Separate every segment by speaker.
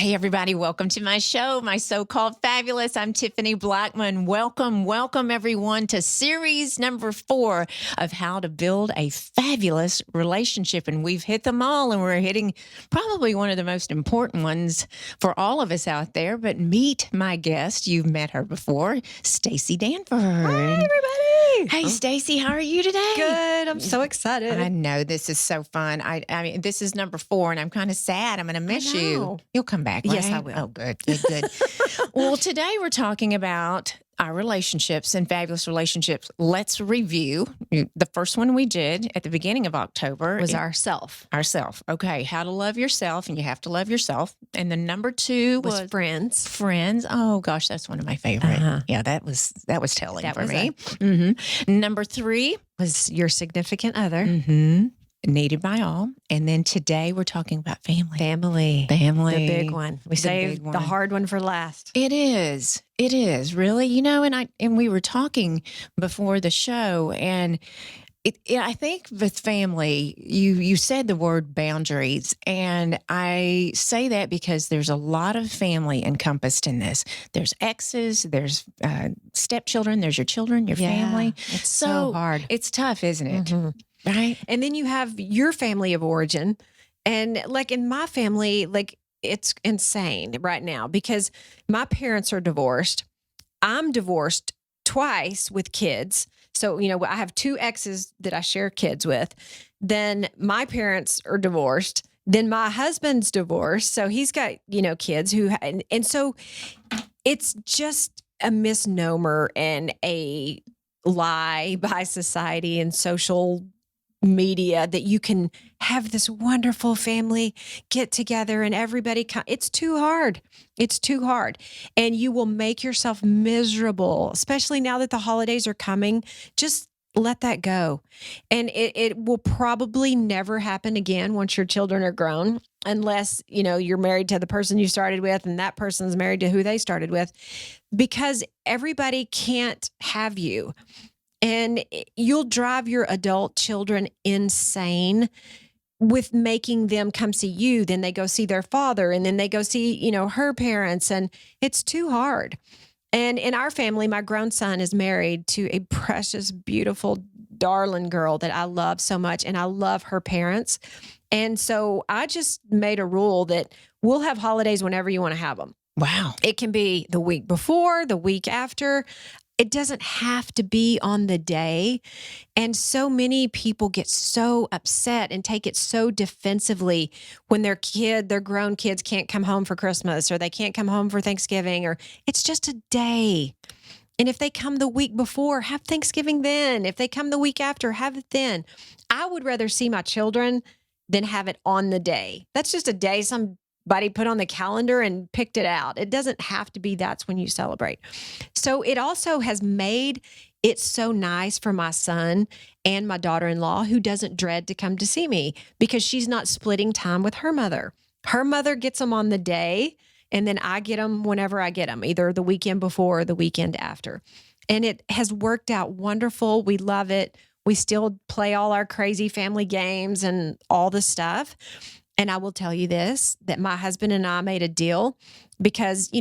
Speaker 1: Hey, everybody. Welcome to my show, My So-Called Fabulous. I'm Tiffany Blackman. Welcome, everyone, to series number 4 of how to build a fabulous relationship. And we've hit them all, and we're hitting probably one of the most important ones for all of us out there. But meet my guest. You've met her before, Staci Danford.
Speaker 2: Hi, everybody.
Speaker 1: Hey, Staci, how are you today?
Speaker 2: Good. I'm so excited.
Speaker 1: I know this is so fun. I mean, this is number 4, and I'm kind of sad. I'm going to miss you. You'll come back, right?
Speaker 2: Yes, I will.
Speaker 1: Oh, good. Well, today we're talking about our relationships and fabulous relationships. Let's review. The first one we did at the beginning of October
Speaker 2: was ourself.
Speaker 1: Okay. How to love yourself, and you have to love yourself. And the number 2 was
Speaker 2: friends.
Speaker 1: Friends. Oh gosh, that's one of my favorite. Yeah, that was telling for me. Number 3
Speaker 2: was your significant other.
Speaker 1: Needed by all. And then today we're talking about family.
Speaker 2: Family.
Speaker 1: The
Speaker 2: big one. We saved the hard one for last.
Speaker 1: It is really, and we were talking before the show, and I think with family, you said the word boundaries, and I say that because there's a lot of family encompassed in this. There's exes, there's stepchildren, there's your children, your family.
Speaker 2: It's so hard.
Speaker 1: It's tough, isn't it? Right.
Speaker 2: And then you have your family of origin. And like in my family, like it's insane right now because my parents are divorced. I'm divorced twice with kids. So, I have 2 exes that I share kids with. Then my parents are divorced. Then my husband's divorced. So he's got, kids who, and so it's just a misnomer and a lie by society and social media that you can have this wonderful family get together and everybody it's too hard. It's too hard. And you will make yourself miserable, especially now that the holidays are coming. Just let that go. And it will probably never happen again once your children are grown, unless, you're married to the person you started with and that person's married to who they started with, because everybody can't have you. And you'll drive your adult children insane with making them come see you. Then they go see their father, and then they go see, her parents. And it's too hard. And in our family, my grown son is married to a precious, beautiful, darling girl that I love so much. And I love her parents. And so I just made a rule that we'll have holidays whenever you want to have them.
Speaker 1: Wow.
Speaker 2: It can be the week before, the week after. It doesn't have to be on the day. And so many people get so upset and take it so defensively when their grown kids can't come home for Christmas, or they can't come home for Thanksgiving, or it's just a day. And if they come the week before, have Thanksgiving then. If they come the week after, have it then. I would rather see my children than have it on the day. That's just a day somebody put on the calendar and picked it out. It doesn't have to be that's when you celebrate. So it also has made it so nice for my son and my daughter-in-law, who doesn't dread to come to see me because she's not splitting time with her mother. Her mother gets them on the day, and then I get them whenever I get them, either the weekend before or the weekend after. And it has worked out wonderful. We love it. We still play all our crazy family games and all the stuff. And I will tell you this, that my husband and I made a deal because,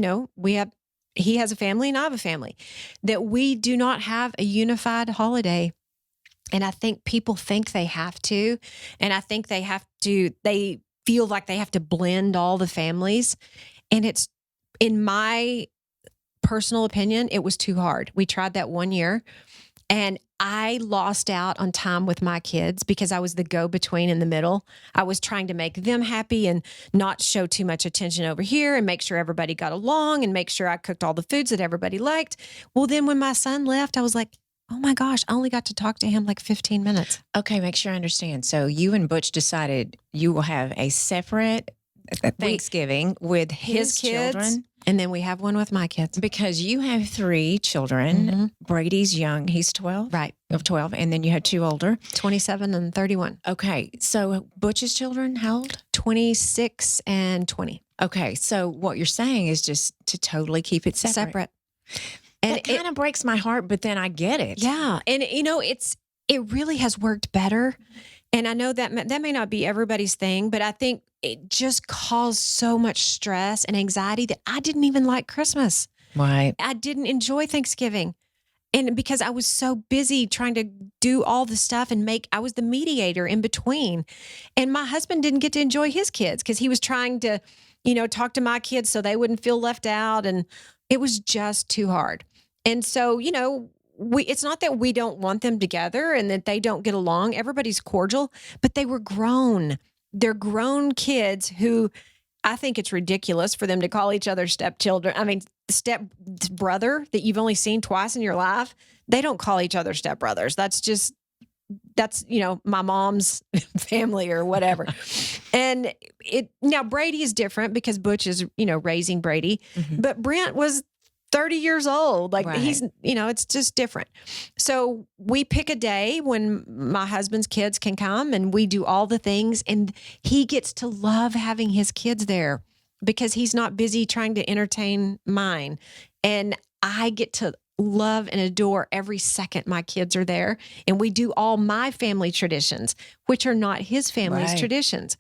Speaker 2: he has a family and I have a family, that we do not have a unified holiday. And I think people think they have to. And I think they feel like they have to blend all the families. And it's, in my personal opinion, it was too hard. We tried that one year, and I lost out on time with my kids because I was the go-between in the middle. I was trying to make them happy and not show too much attention over here and make sure everybody got along and make sure I cooked all the foods that everybody liked. Well, then when my son left, I was like, oh my gosh, I only got to talk to him like 15 minutes.
Speaker 1: Okay, make sure I understand. So you and Butch decided you will have a separate Thanksgiving with his
Speaker 2: kids,
Speaker 1: children.
Speaker 2: And then we have one with my kids.
Speaker 1: Because you have 3 children.
Speaker 2: Mm-hmm.
Speaker 1: Brady's young. He's 12.
Speaker 2: Right.
Speaker 1: Of 12. And then you had 2 older.
Speaker 2: 27 and 31.
Speaker 1: Okay. So Butch's children, how old?
Speaker 2: 26 and 20.
Speaker 1: Okay. So what you're saying is just to totally keep it separate. And it kind of breaks my heart, but then I get it.
Speaker 2: Yeah. And it really has worked better. And I know that may not be everybody's thing, but I think it just caused so much stress and anxiety that I didn't even like Christmas.
Speaker 1: Right.
Speaker 2: I didn't enjoy Thanksgiving. And because I was so busy trying to do all the stuff and I was the mediator in between. And my husband didn't get to enjoy his kids because he was trying to, talk to my kids so they wouldn't feel left out. And it was just too hard. And so, it's not that we don't want them together and that they don't get along. Everybody's cordial, but they were grown. They're grown kids who I think it's ridiculous for them to call each other stepchildren. I mean, step brother that you've only seen twice in your life. They don't call each other stepbrothers. That's my mom's family or whatever. And now Brady is different because Butch is, raising Brady, but Brent was 30 years old. Like he's, it's just different. So we pick a day when my husband's kids can come and we do all the things, and he gets to love having his kids there because he's not busy trying to entertain mine. And I get to love and adore every second my kids are there. And we do all my family traditions, which are not his family's traditions.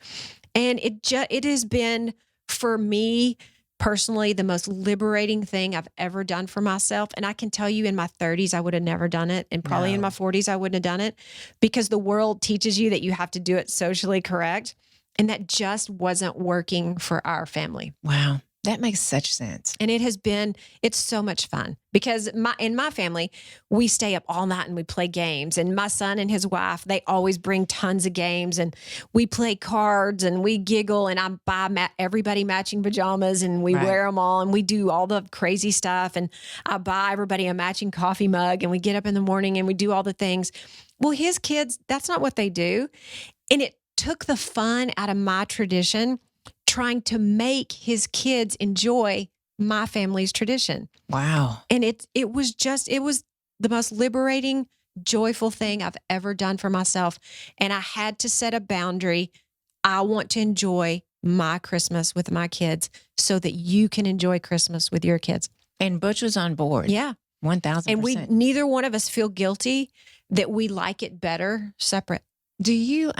Speaker 2: And it has been, for me personally, the most liberating thing I've ever done for myself. And I can tell you in my 30s, I would have never done it. And probably in my 40s, I wouldn't have done it because the world teaches you that you have to do it socially correct. And that just wasn't working for our family.
Speaker 1: Wow. That makes such sense.
Speaker 2: And it's so much fun because in my family, we stay up all night and we play games. And my son and his wife, they always bring tons of games and we play cards and we giggle and I buy everybody matching pajamas and we wear them all and we do all the crazy stuff. And I buy everybody a matching coffee mug and we get up in the morning and we do all the things. Well, his kids, that's not what they do. And it took the fun out of my tradition, trying to make his kids enjoy my family's tradition.
Speaker 1: Wow.
Speaker 2: And it was the most liberating, joyful thing I've ever done for myself. And I had to set a boundary. I want to enjoy my Christmas with my kids so that you can enjoy Christmas with your kids.
Speaker 1: And Butch was on board.
Speaker 2: Yeah.
Speaker 1: 1,000%.
Speaker 2: And neither one of us feel guilty that we like it better separate.
Speaker 1: Do you,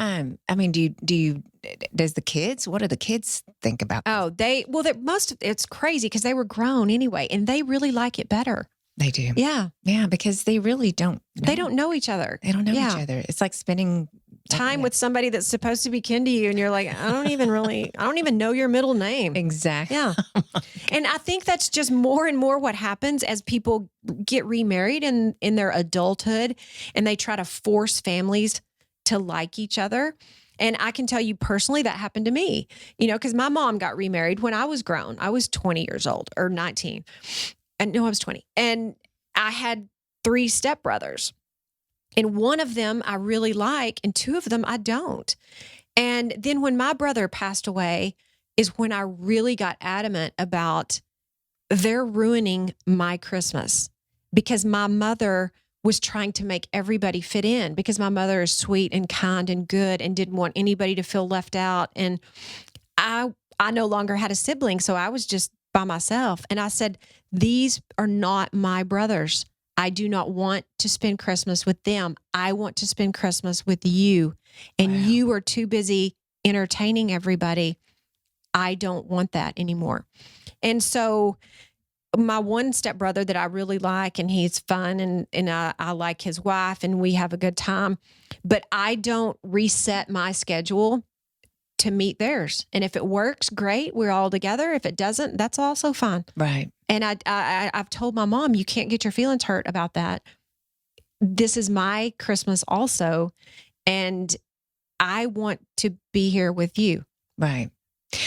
Speaker 1: does the kids, what do the kids think about this?
Speaker 2: Oh, it's crazy because they were grown anyway, and they really like it better.
Speaker 1: They do.
Speaker 2: Yeah.
Speaker 1: Yeah, because they really don't know.
Speaker 2: They don't know each other.
Speaker 1: They don't know each other. It's like spending
Speaker 2: time with somebody that's supposed to be kin to you, and you're like, I don't even know your middle name.
Speaker 1: Exactly.
Speaker 2: Yeah. And I think that's just more and more what happens as people get remarried in their adulthood, and they try to force families to like each other. And I can tell you personally that happened to me, because my mom got remarried when I was grown. I was 20 years old or 19. And no, I was 20. And I had 3 stepbrothers. And one of them I really like, and 2 of them I don't. And then when my brother passed away is when I really got adamant about they're ruining my Christmas because my mother was trying to make everybody fit in because my mother is sweet and kind and good and didn't want anybody to feel left out. And I no longer had a sibling, so I was just by myself. And I said, these are not my brothers. I do not want to spend Christmas with them. I want to spend Christmas with you. And you are too busy entertaining everybody. I don't want that anymore. And so my one stepbrother that I really like, and he's fun, and I like his wife, and we have a good time, but I don't reset my schedule to meet theirs. And if it works, great, we're all together. If it doesn't, that's also fine.
Speaker 1: Right.
Speaker 2: And I've told my mom, you can't get your feelings hurt about that. This is my Christmas also, and I want to be here with you.
Speaker 1: Right.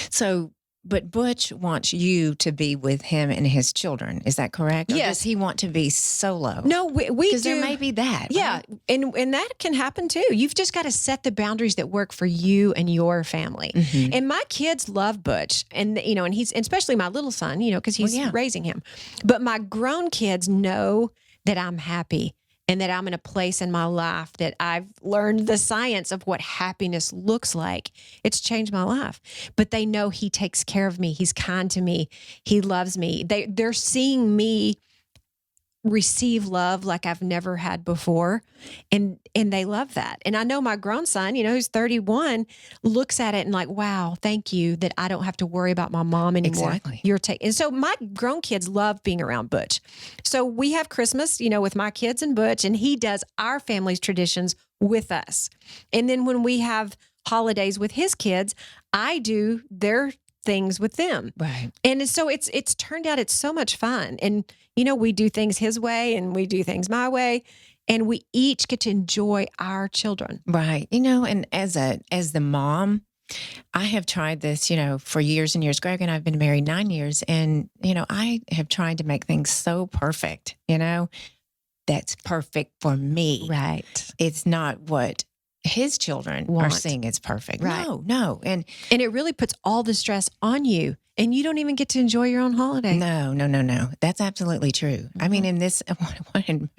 Speaker 1: So, but Butch wants you to be with him and his children. Is that correct? Or
Speaker 2: Yes.
Speaker 1: does he want to be solo?
Speaker 2: No, we do.
Speaker 1: Because there may be that.
Speaker 2: Yeah.
Speaker 1: Right?
Speaker 2: And that can happen too. You've just got to set the boundaries that work for you and your family.
Speaker 1: Mm-hmm.
Speaker 2: And my kids love Butch, and he's, especially my little son, because he's raising him. But my grown kids know that I'm happy and that I'm in a place in my life that I've learned the science of what happiness looks like. It's changed my life. But they know he takes care of me. He's kind to me. He loves me. They're seeing me receive love like I've never had before. And they love that. And I know my grown son, who's 31, looks at it and like, wow, thank you that I don't have to worry about my mom anymore.
Speaker 1: Exactly.
Speaker 2: And so my grown kids love being around Butch. So we have Christmas, with my kids and Butch, and he does our family's traditions with us. And then when we have holidays with his kids, I do their things with them.
Speaker 1: Right.
Speaker 2: And so it's turned out, it's so much fun. And, we do things his way and we do things my way, and we each get to enjoy our children.
Speaker 1: Right. And as the mom, I have tried this, for years and years. Greg and I have been married 9 years, and, I have tried to make things so perfect, that's perfect for me.
Speaker 2: Right.
Speaker 1: It's not what his children are seeing as perfect.
Speaker 2: Right.
Speaker 1: No. And
Speaker 2: it really puts all the stress on you, and you don't even get to enjoy your own holiday.
Speaker 1: No. That's absolutely true. I mean, in this, what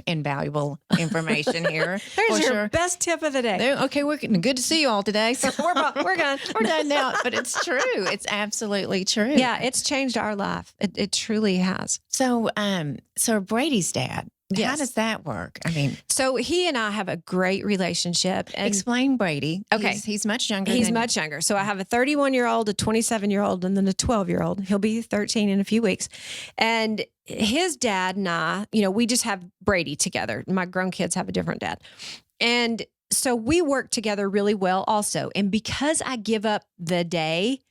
Speaker 1: invaluable information here.
Speaker 2: There's your best tip of the day.
Speaker 1: Okay, we're good to see you all today. So
Speaker 2: we're gone.
Speaker 1: We're done now. But it's true. It's absolutely true.
Speaker 2: Yeah, it's changed our life. It truly has.
Speaker 1: So Brady's dad,
Speaker 2: yes.
Speaker 1: How does that work? I mean,
Speaker 2: so he and I have a great relationship. And
Speaker 1: explain Brady.
Speaker 2: Okay.
Speaker 1: He's much younger.
Speaker 2: He's much younger. So I have a 31-year-old, a 27-year-old, and then a 12-year-old. He'll be 13 in a few weeks. And his dad and I, we just have Brady together. My grown kids have a different dad. And so we work together really well also. And because I give up the day,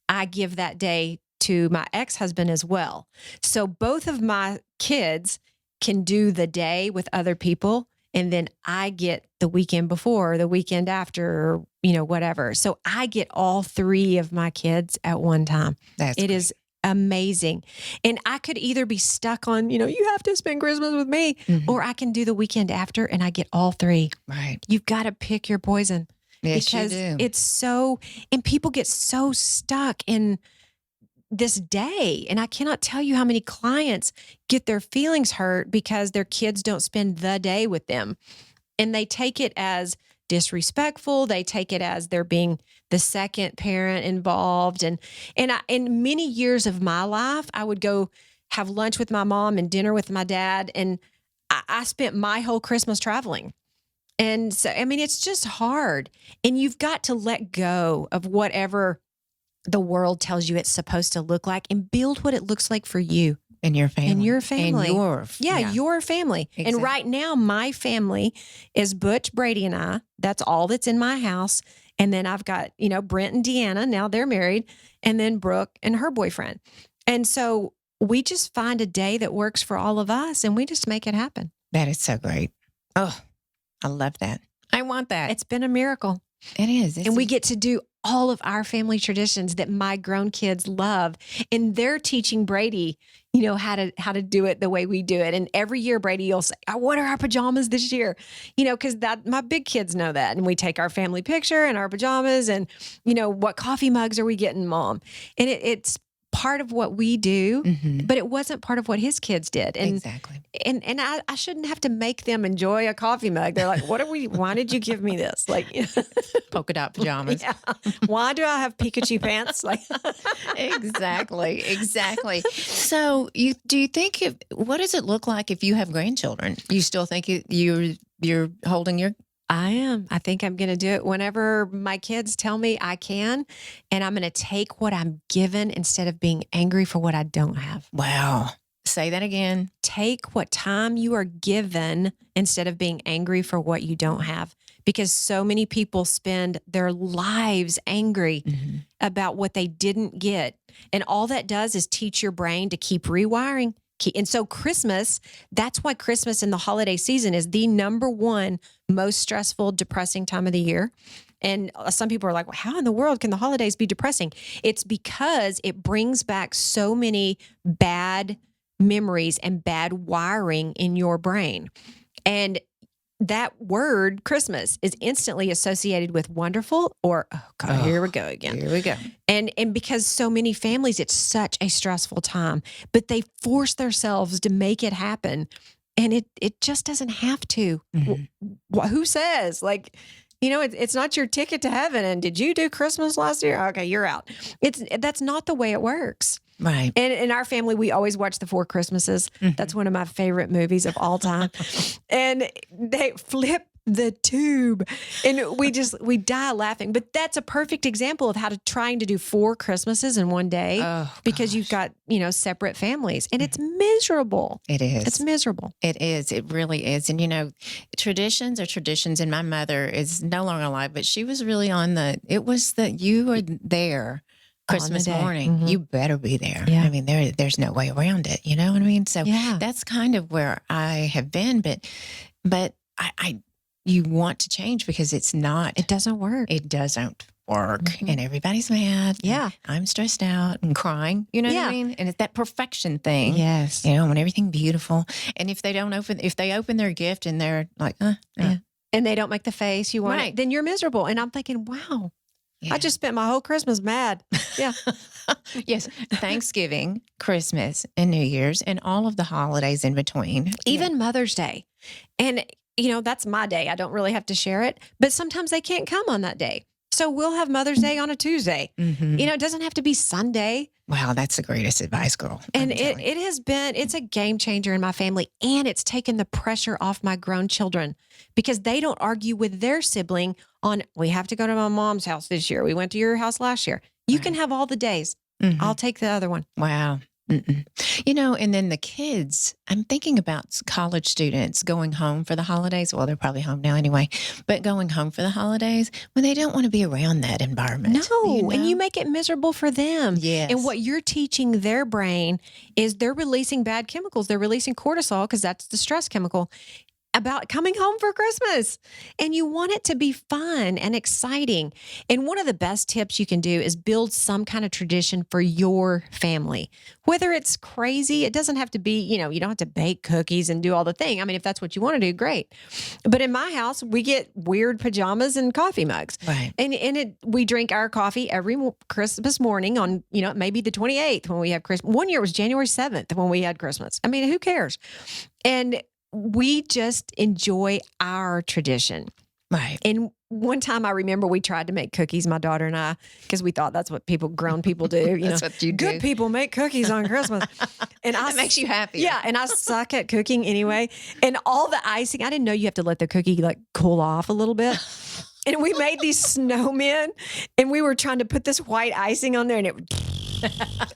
Speaker 2: I give that day to my ex-husband as well. So both of my kids can do the day with other people, and then I get the weekend before, the weekend after, or, whatever. So I get all three of my kids at one time. It is amazing. And I could either be stuck on, you have to spend Christmas with me, or I can do the weekend after and I get all three.
Speaker 1: Right.
Speaker 2: You've got to pick your poison.
Speaker 1: Yes,
Speaker 2: because
Speaker 1: you do.
Speaker 2: It's so, and people get so stuck in this day. And I cannot tell you how many clients get their feelings hurt because their kids don't spend the day with them. And they take it as disrespectful. They take it as they're being the second parent involved. And in many years of my life, I would go have lunch with my mom and dinner with my dad. And I spent my whole Christmas traveling. And so, it's just hard. And you've got to let go of whatever the world tells you it's supposed to look like and build what it looks like for you.
Speaker 1: And your family.
Speaker 2: And your family.
Speaker 1: And
Speaker 2: your family. Exactly. And right now, my family is Butch, Brady, and I. That's all that's in my house. And then I've got, Brent and Deanna. Now they're married. And then Brooke and her boyfriend. And so we just find a day that works for all of us, and we just make it happen.
Speaker 1: That is so great. Oh, I love that. I want that.
Speaker 2: It's been a miracle.
Speaker 1: It is.
Speaker 2: And we get to do all of our family traditions that my grown kids love. And they're teaching Brady, how to do it the way we do it. And every year Brady will say, what are our pajamas this year? Because my big kids know that. And we take our family picture and our pajamas and, what coffee mugs are we getting, Mom? And it's part of what we do, but it wasn't part of what his kids did. And,
Speaker 1: exactly.
Speaker 2: And I shouldn't have to make them enjoy a coffee mug. They're like, why did you give me this? Like,
Speaker 1: polka dot pajamas.
Speaker 2: Yeah. Why do I have Pikachu pants? Like,
Speaker 1: Exactly. So do you think what does it look like if you have grandchildren? You still think you're holding your...
Speaker 2: I am. I think I'm going to do it whenever my kids tell me I can. And I'm going to take what I'm given instead of being angry for what I don't have.
Speaker 1: Wow. Say that again.
Speaker 2: Take what time you are given instead of being angry for what you don't have. Because so many people spend their lives angry about what they didn't get. And all that does is teach your brain to keep rewiring. And so Christmas, that's why Christmas and the holiday season is the number one most stressful, depressing time of the year. And some people are like, well, how in the world can the holidays be depressing? It's because it brings back so many bad memories and bad wiring in your brain. And that word Christmas is instantly associated with wonderful or, here we go again.
Speaker 1: Here we go.
Speaker 2: And because so many families, it's such a stressful time, but they force themselves to make it happen. And it just doesn't have to. Who says? Like, it's not your ticket to heaven. And did you do Christmas last year? Okay, you're out. That's not the way it works.
Speaker 1: Right.
Speaker 2: And in our family, we always watch The Four Christmases. That's one of my favorite movies of all time. And they flip the tube and we die laughing. But that's a perfect example of how trying to do 4 Christmases in one day because you've got, separate families, and it's miserable.
Speaker 1: It is.
Speaker 2: It's miserable.
Speaker 1: It is. It really is. And, traditions are traditions. And my mother is no longer alive, but she was really you were there Christmas morning. You better be there.
Speaker 2: Yeah.
Speaker 1: I mean, there's no way around it. You know what I mean? So that's kind of where I have been. But you want to change because it doesn't work. It doesn't work. And everybody's mad.
Speaker 2: Yeah.
Speaker 1: I'm stressed out and crying. You know what I mean? And it's that perfection thing.
Speaker 2: Yes.
Speaker 1: Want everything beautiful. And if they open their gift and they're like,
Speaker 2: and they don't make the face you want,
Speaker 1: right,
Speaker 2: then you're miserable. And I'm thinking, wow,
Speaker 1: yeah,
Speaker 2: I just spent my whole Christmas mad. Yeah.
Speaker 1: Yes. Thanksgiving, Christmas, and New Year's, and all of the holidays in between.
Speaker 2: Even Mother's Day. And, that's my day. I don't really have to share it, but sometimes they can't come on that day. So we'll have Mother's Day on a Tuesday. It doesn't have to be Sunday.
Speaker 1: Wow, that's the greatest advice, girl.
Speaker 2: And it's a game changer in my family. And it's taken the pressure off my grown children because they don't argue with their sibling on, we have to go to my mom's house this year. We went to your house last year. You can have all the days. I'll take the other one.
Speaker 1: Wow. And then the kids, I'm thinking about college students going home for the holidays. Well, they're probably home now anyway, but going home for the holidays when they don't want to be around that environment.
Speaker 2: No, and you make it miserable for them.
Speaker 1: Yes.
Speaker 2: And what you're teaching their brain is they're releasing bad chemicals. They're releasing cortisol because that's the stress chemical about coming home for Christmas. And you want it to be fun and exciting. And one of the best tips you can do is build some kind of tradition for your family. Whether it's crazy, it doesn't have to be, you don't have to bake cookies and do all the thing. I mean, if that's what you want to do, great. But in my house, we get weird pajamas and coffee mugs.
Speaker 1: Right.
Speaker 2: And we drink our coffee every Christmas morning on, maybe the 28th when we have Christmas. One year was January 7th when we had Christmas. I mean, who cares? And we just enjoy our tradition.
Speaker 1: Right.
Speaker 2: And one time I remember we tried to make cookies, my daughter and I, because we thought that's what grown people do.
Speaker 1: That's what you do.
Speaker 2: Good people make cookies on Christmas. And
Speaker 1: it makes you happy.
Speaker 2: Yeah. And I suck at cooking anyway. And all the icing, I didn't know you have to let the cookie cool off a little bit. And we made these snowmen and we were trying to put this white icing on there and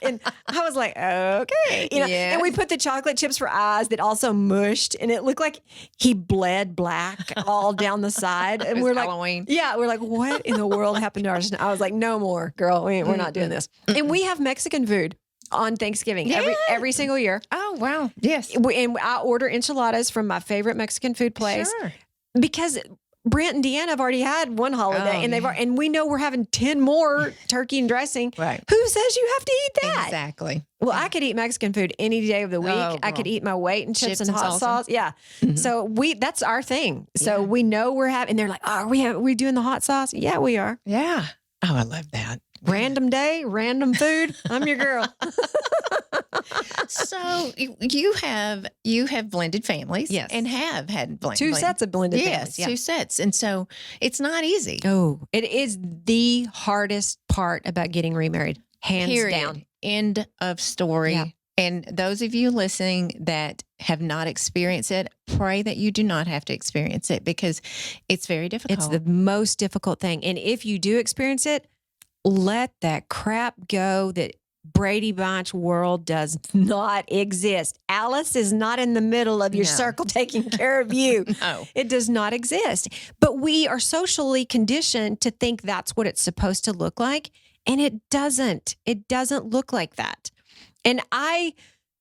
Speaker 2: and I was like, okay, and we put the chocolate chips for eyes that also mushed, and it looked like he bled black all down the side. And we're like,
Speaker 1: Halloween.
Speaker 2: Yeah, we're like, what in the world happened to ours? I was like, no more, girl, we're not doing this. And we have Mexican food on Thanksgiving every single year.
Speaker 1: Oh, wow. Yes.
Speaker 2: And I order enchiladas from my favorite Mexican food place because Brent and Deanna have already had one holiday, and we know we're having 10 more turkey and dressing.
Speaker 1: Right?
Speaker 2: Who says you have to eat that?
Speaker 1: Exactly.
Speaker 2: Well, I could eat Mexican food any day of the week. I could eat my weight in chips and hot sauce. Yeah. So that's our thing. So we know we're having. And they're like, "Oh, are we doing the hot sauce?" Yeah, we are.
Speaker 1: Yeah. Oh, I love that.
Speaker 2: Random day, random food. I'm your girl.
Speaker 1: So you have blended families,
Speaker 2: yes,
Speaker 1: and have had
Speaker 2: two sets of blended
Speaker 1: families.
Speaker 2: Yes,
Speaker 1: 2 sets, and so it's not easy.
Speaker 2: Oh, it is the hardest part about getting remarried, hands down.
Speaker 1: End of story. Yeah. And those of you listening that have not experienced it, pray that you do not have to experience it because it's very difficult.
Speaker 2: It's the most difficult thing, and if you do experience it, let that crap go that Brady Bunch world does not exist. Alice is not in the middle of your circle taking care of you.
Speaker 1: No.
Speaker 2: It does not exist. But we are socially conditioned to think that's what it's supposed to look like. And it doesn't. It doesn't look like that. And I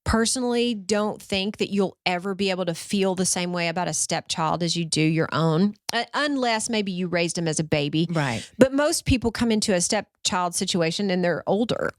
Speaker 2: personally don't think that you'll ever be able to feel the same way about a stepchild as you do your own, unless maybe you raised them as a baby.
Speaker 1: Right.
Speaker 2: But most people come into a stepchild situation and they're older.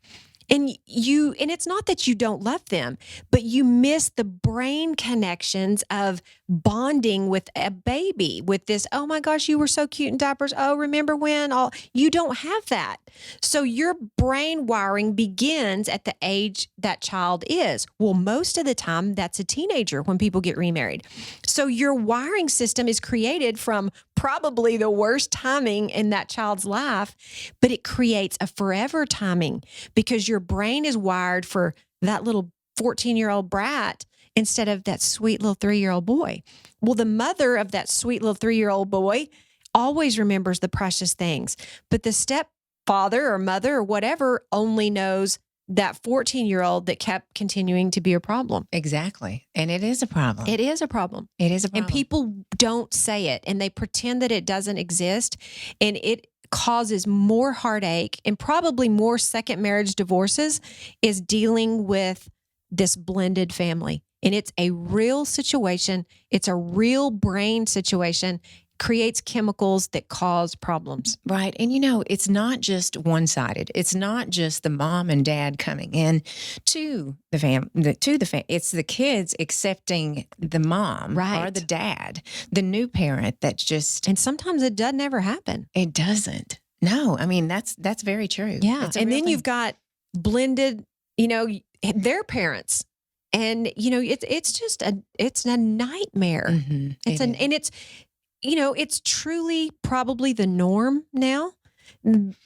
Speaker 2: And it's not that you don't love them, but you miss the brain connections of bonding with a baby with this, oh my gosh, you were so cute in diapers. Oh, remember when? You don't have that. So your brain wiring begins at the age that child is. Well, most of the time that's a teenager when people get remarried. So your wiring system is created from probably the worst timing in that child's life, but it creates a forever timing because your your brain is wired for that little 14-year-old brat instead of that sweet little 3-year-old boy. Well, the mother of that sweet little 3-year-old boy always remembers the precious things, but the stepfather or mother or whatever only knows that 14-year-old that kept continuing to be a problem.
Speaker 1: Exactly. And it is a problem.
Speaker 2: It is a problem.
Speaker 1: It is a problem.
Speaker 2: And people don't say it, and they pretend that it doesn't exist, and it causes more heartache and probably more second marriage divorces is dealing with this blended family. And it's a real situation. It's a real brain situation. Creates chemicals that cause problems.
Speaker 1: Right. And it's not just one-sided. It's not just the mom and dad coming in to the family. It's the kids accepting the mom or the dad, the new parent that's just.
Speaker 2: And sometimes it doesn't ever happen.
Speaker 1: It doesn't. No. I mean, that's very true.
Speaker 2: Yeah. And then you've got blended, their parents. And, it's a nightmare.
Speaker 1: Mm-hmm.
Speaker 2: It's truly probably the norm now.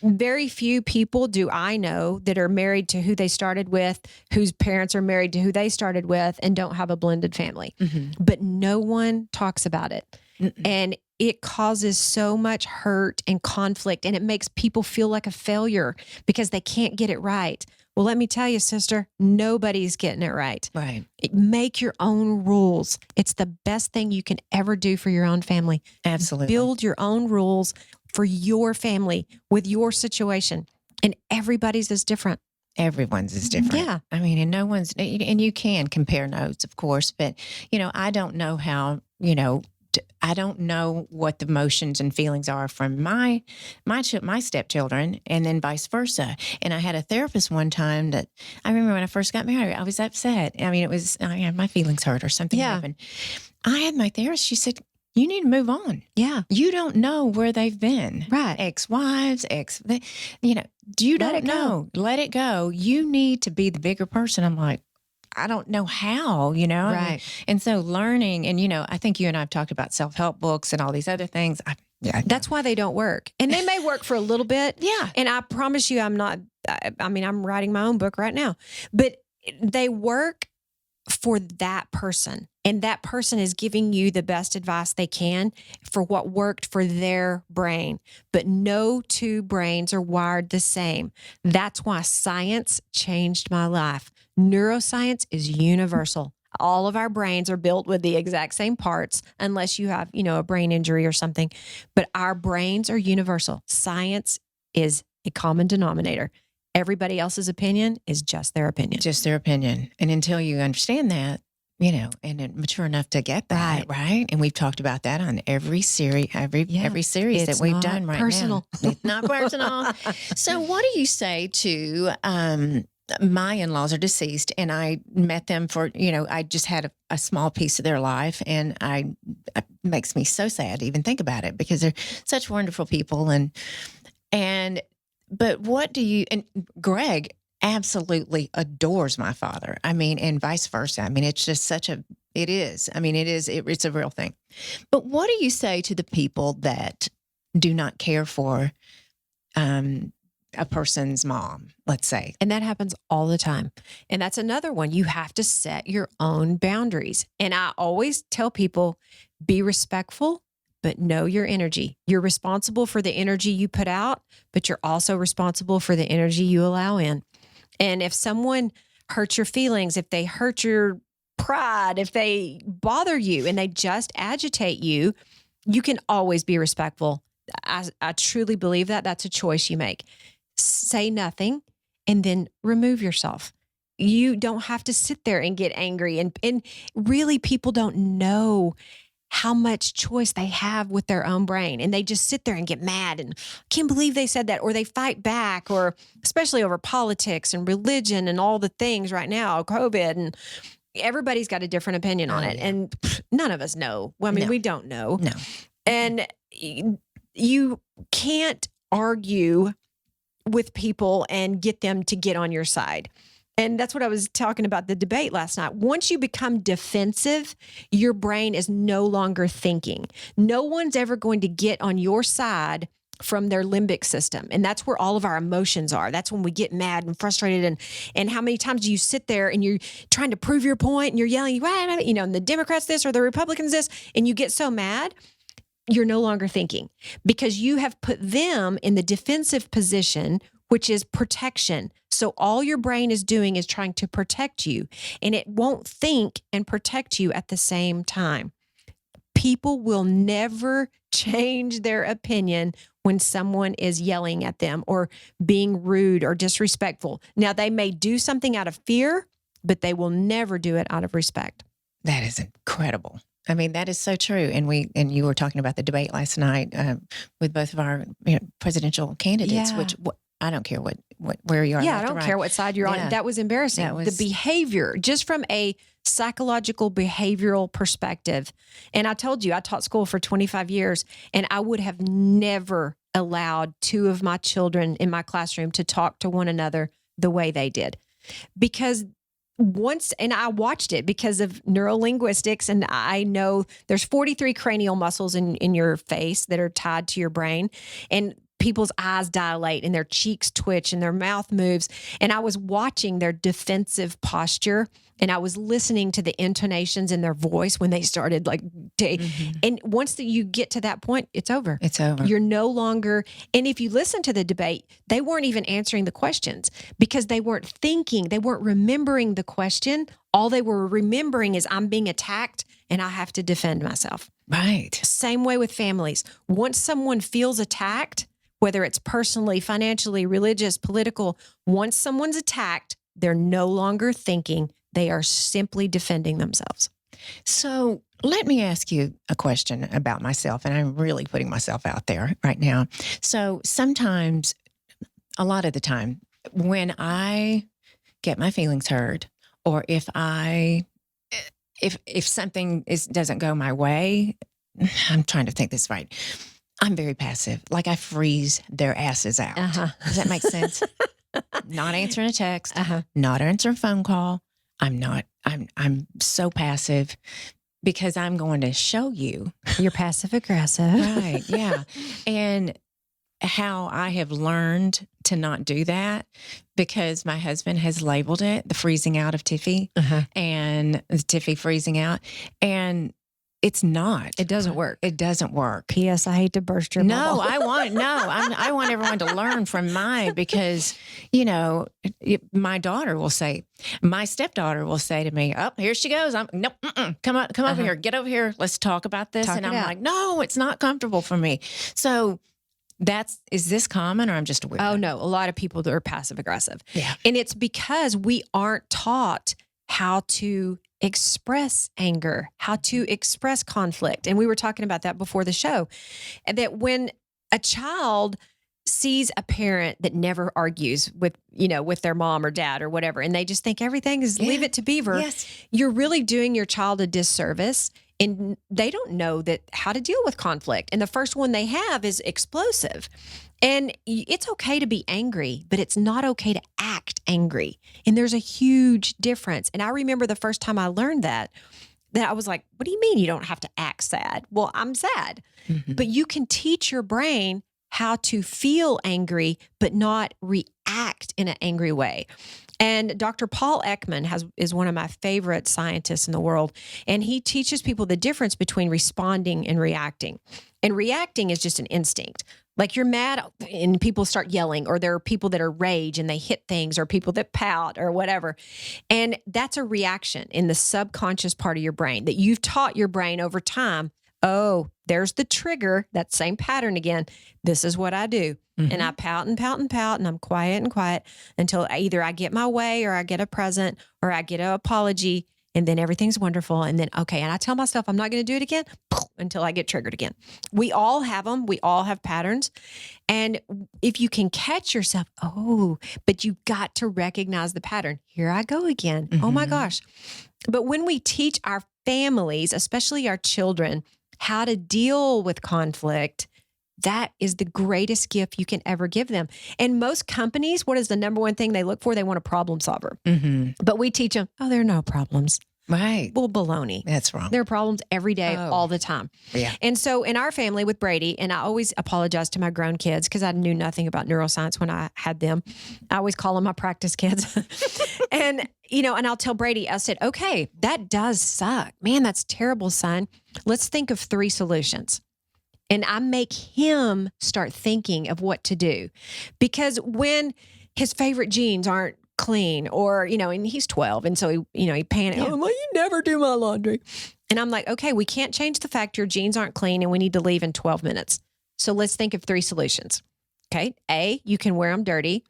Speaker 2: Very few people do I know that are married to who they started with, whose parents are married to who they started with, and don't have a blended family.
Speaker 1: Mm-hmm.
Speaker 2: But no one talks about it. Mm-mm. And it causes so much hurt and conflict, and it makes people feel like a failure because they can't get it right. Well, let me tell you, sister, nobody's getting it right.
Speaker 1: Right.
Speaker 2: Make your own rules. It's the best thing you can ever do for your own family.
Speaker 1: Absolutely.
Speaker 2: Build your own rules for your family with your situation. And everybody's is different.
Speaker 1: Everyone's is different.
Speaker 2: Yeah.
Speaker 1: I mean, and you can compare notes, of course, but, I don't know how, I don't know what the emotions and feelings are from my stepchildren, and then vice versa. And I had a therapist one time that I remember when I first got married, I was upset. I mean, my feelings hurt or something happened. I had my therapist. She said, you need to move on.
Speaker 2: Yeah.
Speaker 1: You don't know where they've been.
Speaker 2: Right.
Speaker 1: Ex-wives, you don't know. Let it go. You need to be the bigger person. I'm like, I don't know how,
Speaker 2: Right.
Speaker 1: And so learning, and, I think you and I have talked about self-help books and all these other things.
Speaker 2: That's why they don't work. And they may work for a little bit.
Speaker 1: Yeah.
Speaker 2: And I promise you, I'm writing my own book right now, but they work for that person. And that person is giving you the best advice they can for what worked for their brain. But no two brains are wired the same. That's why science changed my life. Neuroscience is universal. All of our brains are built with the exact same parts, unless you have, a brain injury or something. But our brains are universal. Science is a common denominator. Everybody else's opinion is just their opinion.
Speaker 1: Just their opinion. And until you understand that, and mature enough to get that, right? And we've talked about that on every series that we've done right
Speaker 2: personal.
Speaker 1: now. It's not personal. So what do you say to my in-laws are deceased, and I met them for, I just had a small piece of their life, and it makes me so sad to even think about it because they're such wonderful people. But what do you, and Greg absolutely adores my father. I mean, and vice versa. I mean, it's just it's a real thing. But what do you say to the people that do not care for a person's mom, let's say?
Speaker 2: And that happens all the time. And that's another one. You have to set your own boundaries. And I always tell people, be respectful, but know your energy. You're responsible for the energy you put out, but you're also responsible for the energy you allow in. And if someone hurts your feelings, if they hurt your pride, if they bother you and they just agitate you, you can always be respectful. I truly believe that. That's a choice you make. Say nothing and then remove yourself. You don't have to sit there and get angry. And really, people don't know how much choice they have with their own brain. And they just sit there and get mad and can't believe they said that, or they fight back, or especially over politics and religion and all the things right now, COVID, and everybody's got a different opinion on it. Yeah. And none of us know. Well, I mean, we don't know.
Speaker 1: No.
Speaker 2: And you can't argue with people and get them to get on your side. And that's what I was talking about the debate last night. Once you become defensive, your brain is no longer thinking. No one's ever going to get on your side from their limbic system. And that's where all of our emotions are. That's when we get mad and frustrated. And how many times do you sit there and you're trying to prove your point and you're yelling, and the Democrats this or the Republicans this, and you get so mad, you're no longer thinking because you have put them in the defensive position, which is protection. So all your brain is doing is trying to protect you, and it won't think and protect you at the same time. People will never change their opinion when someone is yelling at them or being rude or disrespectful. Now, they may do something out of fear, but they will never do it out of respect.
Speaker 1: That is incredible. I mean, that is so true. And you were talking about the debate last night with both of our presidential candidates, which I don't care where you are.
Speaker 2: Yeah, I don't care what side you're on. That was embarrassing. The behavior, just from a psychological behavioral perspective. And I told you, I taught school for 25 years, and I would have never allowed two of my children in my classroom to talk to one another the way they did. Because and I watched it because of neurolinguistics, and I know there's 43 cranial muscles in your face that are tied to your brain, and people's eyes dilate and their cheeks twitch and their mouth moves. And I was watching their defensive posture, and I was listening to the intonations in their voice when they started and once you get to that point, it's over.
Speaker 1: It's over.
Speaker 2: You're no longer, and if you listen to the debate, they weren't even answering the questions because they weren't thinking, they weren't remembering the question. All they were remembering is I'm being attacked and I have to defend myself.
Speaker 1: Right.
Speaker 2: Same way with families. Once someone feels attacked, whether it's personally, financially, religious, political, once someone's attacked, they're no longer thinking. They are simply defending themselves.
Speaker 1: So let me ask you a question about myself, and I'm really putting myself out there right now. So sometimes, a lot of the time, when I get my feelings hurt, or if something doesn't go my way, I'm trying to think this right. I'm very passive. Like I freeze their asses out. Does that make sense? Not answering a text, not answering a phone call. I'm so passive because I'm going to show you.
Speaker 2: You're passive aggressive.
Speaker 1: Right. Yeah. And how I have learned to not do that because my husband has labeled it the freezing out of Tiffy and the Tiffy freezing out. And it's not.
Speaker 2: It doesn't work.
Speaker 1: It doesn't work.
Speaker 2: P.S. I hate to burst your bubble.
Speaker 1: I want everyone to learn from mine because, my stepdaughter will say to me, "Oh, here she goes. Nope, come over here. Get over here. Let's talk about this." And I'm like, "No, it's not comfortable for me." So is this common or I'm just aware?
Speaker 2: Oh, no. A lot of people are passive aggressive.
Speaker 1: Yeah.
Speaker 2: And it's because we aren't taught how to express anger, how to express conflict. And we were talking about that before the show, that when a child sees a parent that never argues with their mom or dad or whatever, and they just think everything is leave it to Beaver, you're really doing your child a disservice. And they don't know how to deal with conflict. And the first one they have is explosive. And it's okay to be angry, but it's not okay to act angry. And there's a huge difference. And I remember the first time I learned that I was like, what do you mean you don't have to act sad? Well, I'm sad. Mm-hmm. But you can teach your brain how to feel angry, but not react in an angry way. And Dr. Paul Ekman is one of my favorite scientists in the world. And he teaches people the difference between responding and reacting. And reacting is just an instinct. Like you're mad and people start yelling, or there are people that are rage and they hit things, or people that pout or whatever. And that's a reaction in the subconscious part of your brain that you've taught your brain over time. Oh, there's the trigger, that same pattern again. This is what I do. Mm-hmm. And I pout and pout and pout, and I'm quiet and quiet until either I get my way or I get a present or I get an apology, and then everything's wonderful. And then, okay, and I tell myself I'm not going to do it again until I get triggered again. We all have them. We all have patterns. And if you can catch yourself, but you got to recognize the pattern. Here I go again. Mm-hmm. Oh my gosh. But when we teach our families, especially our children, how to deal with conflict, that is the greatest gift you can ever give them. And most companies, what is the number one thing they look for? They want a problem solver. Mm-hmm. But we teach them, there are no problems.
Speaker 1: Right.
Speaker 2: Well, baloney.
Speaker 1: That's wrong.
Speaker 2: There are problems every day, all the time.
Speaker 1: Yeah.
Speaker 2: And so in our family with Brady, and I always apologize to my grown kids because I knew nothing about neuroscience when I had them. I always call them my practice kids. And, and I'll tell Brady, I said, okay, that does suck. Man, that's terrible, son. Let's think of 3 solutions. And I make him start thinking of what to do. Because when his favorite jeans aren't clean or, and he's 12. And so he panicked. Yeah. Oh, well, you never do my laundry. And I'm like, okay, we can't change the fact your jeans aren't clean and we need to leave in 12 minutes. So let's think of 3 solutions. Okay. A, you can wear them dirty.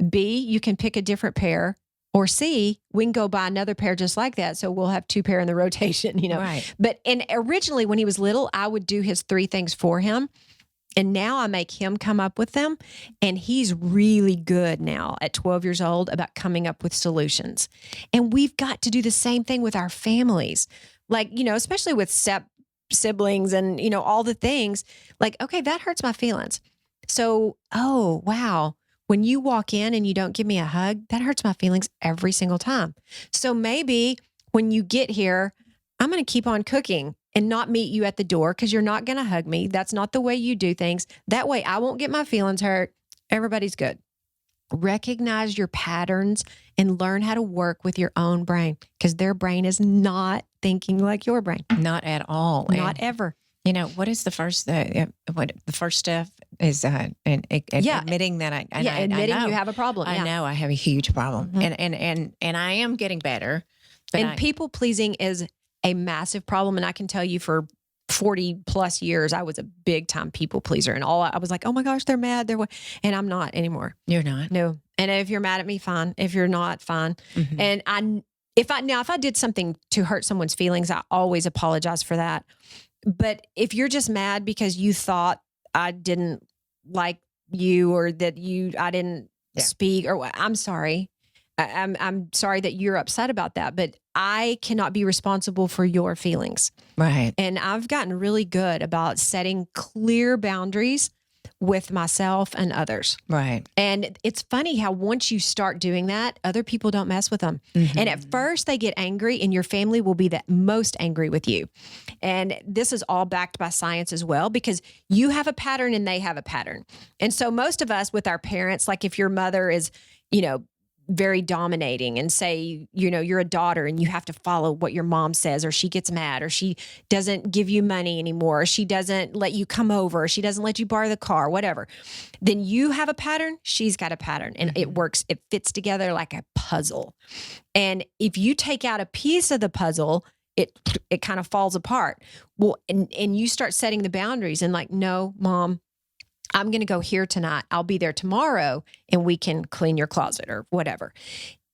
Speaker 2: B, you can pick a different pair. Or C, we can go buy another pair just like that. So we'll have 2 pair in the rotation,
Speaker 1: Right.
Speaker 2: But originally when he was little, I would do his 3 things for him. And now I make him come up with them. And he's really good now at 12 years old about coming up with solutions. And we've got to do the same thing with our families. Like, especially with siblings and, all the things like, okay, that hurts my feelings. So, oh, wow. When you walk in and you don't give me a hug, that hurts my feelings every single time. So maybe when you get here, I'm going to keep on cooking and not meet you at the door because you're not going to hug me. That's not the way you do things. That way I won't get my feelings hurt. Everybody's good. Recognize your patterns and learn how to work with your own brain because their brain is not thinking like your brain.
Speaker 1: Not at all.
Speaker 2: Not ever.
Speaker 1: What is the first, the first step is admitting that
Speaker 2: admitting
Speaker 1: I know,
Speaker 2: you have a problem.
Speaker 1: I know I have a huge problem and I am getting better. But
Speaker 2: people pleasing is a massive problem. And I can tell you for 40 plus years, I was a big time people pleaser and I was like, oh my gosh, they're mad. And I'm not anymore.
Speaker 1: You're not?
Speaker 2: No. And if you're mad at me, fine. If you're not, fine.
Speaker 1: Mm-hmm.
Speaker 2: And if I did something to hurt someone's feelings, I always apologize for that. But if you're just mad because you thought I didn't like you or that I didn't speak or I'm sorry. I'm sorry that you're upset about that, but I cannot be responsible for your feelings.
Speaker 1: Right.
Speaker 2: And I've gotten really good about setting clear boundaries with myself and others.
Speaker 1: Right.
Speaker 2: And it's funny how once you start doing that, other people don't mess with them.
Speaker 1: Mm-hmm.
Speaker 2: And at first they get angry and your family will be the most angry with you. And this is all backed by science as well, because you have a pattern and they have a pattern. And so most of us with our parents, like if your mother is, very dominating and say, you're a daughter and you have to follow what your mom says, or she gets mad, or she doesn't give you money anymore, or she doesn't let you come over, or she doesn't let you borrow the car, whatever. Then you have a pattern, she's got a pattern, and it works. It fits together like a puzzle. And if you take out a piece of the puzzle, it kind of falls apart. Well, and you start setting the boundaries and like, no, Mom, I'm going to go here tonight. I'll be there tomorrow and we can clean your closet or whatever.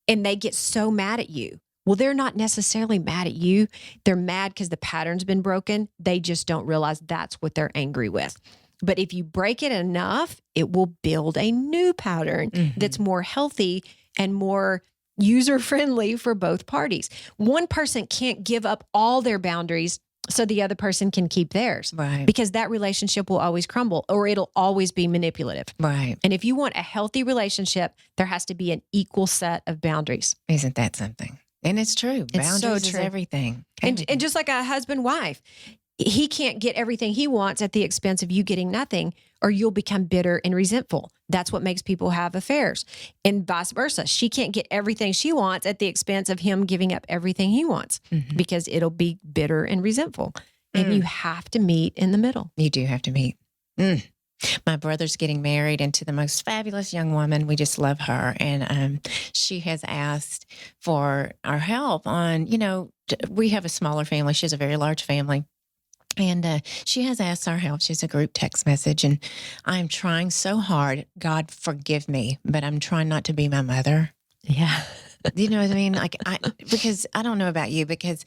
Speaker 2: And they get so mad at you. Well, they're not necessarily mad at you. They're mad because the pattern's been broken. They just don't realize that's what they're angry with. But if you break it enough, it will build a new pattern that's more healthy and more user-friendly for both parties. One person can't give up all their boundaries so the other person can keep theirs.
Speaker 1: Right.
Speaker 2: Because that relationship will always crumble or it'll always be manipulative.
Speaker 1: Right.
Speaker 2: And if you want a healthy relationship, there has to be an equal set of boundaries.
Speaker 1: Isn't that something? And it's true.
Speaker 2: It's
Speaker 1: Boundaries
Speaker 2: so
Speaker 1: is
Speaker 2: true.
Speaker 1: everything.
Speaker 2: And just like a husband-wife, he can't get everything he wants at the expense of you getting nothing, or you'll become bitter and resentful. That's what makes people have affairs. And vice versa. She can't get everything she wants at the expense of him giving up everything he wants, because it'll be bitter and resentful. And you have to meet in the middle.
Speaker 1: You do have to meet. My brother's getting married into the most fabulous young woman. We just love her. And she has asked for our help on, we have a smaller family. She has a very large family. And she has asked our help. She has a group text message, and I'm trying so hard. God forgive me, but I'm trying not to be my mother.
Speaker 2: Yeah.
Speaker 1: You know what I mean? Like because I don't know about you, because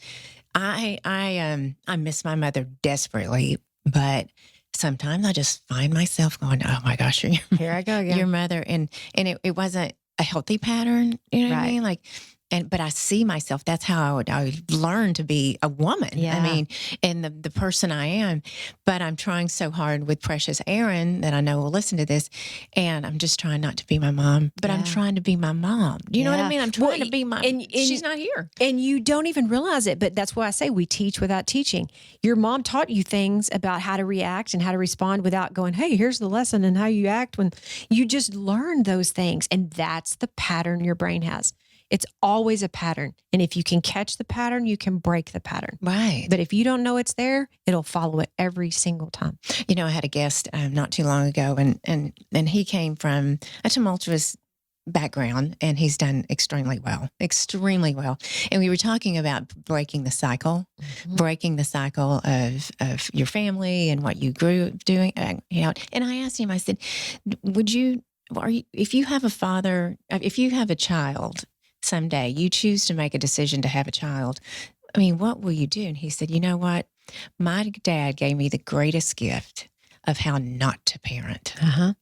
Speaker 1: I miss my mother desperately, but sometimes I just find myself going, oh my gosh,
Speaker 2: Here I go again.
Speaker 1: Your mother. And it wasn't a healthy pattern. You know what I mean? Like, but I see myself. That's how I would learn to be a woman.
Speaker 2: Yeah.
Speaker 1: I mean, and the person I am. But I'm trying so hard with precious Erin that I know will listen to this, and I'm just trying not to be my mom, but I'm trying to be my mom. You know what I mean? I'm trying to be my. And she's not here,
Speaker 2: and you don't even realize it. But that's why I say we teach without teaching. Your mom taught you things about how to react and how to respond without going, "Hey, here's the lesson," and how you act when you just learn those things, and that's the pattern your brain has. It's always a pattern. And if you can catch the pattern, you can break the pattern.
Speaker 1: Right.
Speaker 2: But if you don't know it's there, it'll follow it every single time.
Speaker 1: You know, I had a guest not too long ago, and he came from a tumultuous background, and he's done extremely well. And we were talking about breaking the cycle of your family and what you grew up doing. And I asked him, I said, if you have a child, someday you choose to make a decision to have a child, I mean, what will you do? And he said, you know what? My dad gave me the greatest gift of how not to parent.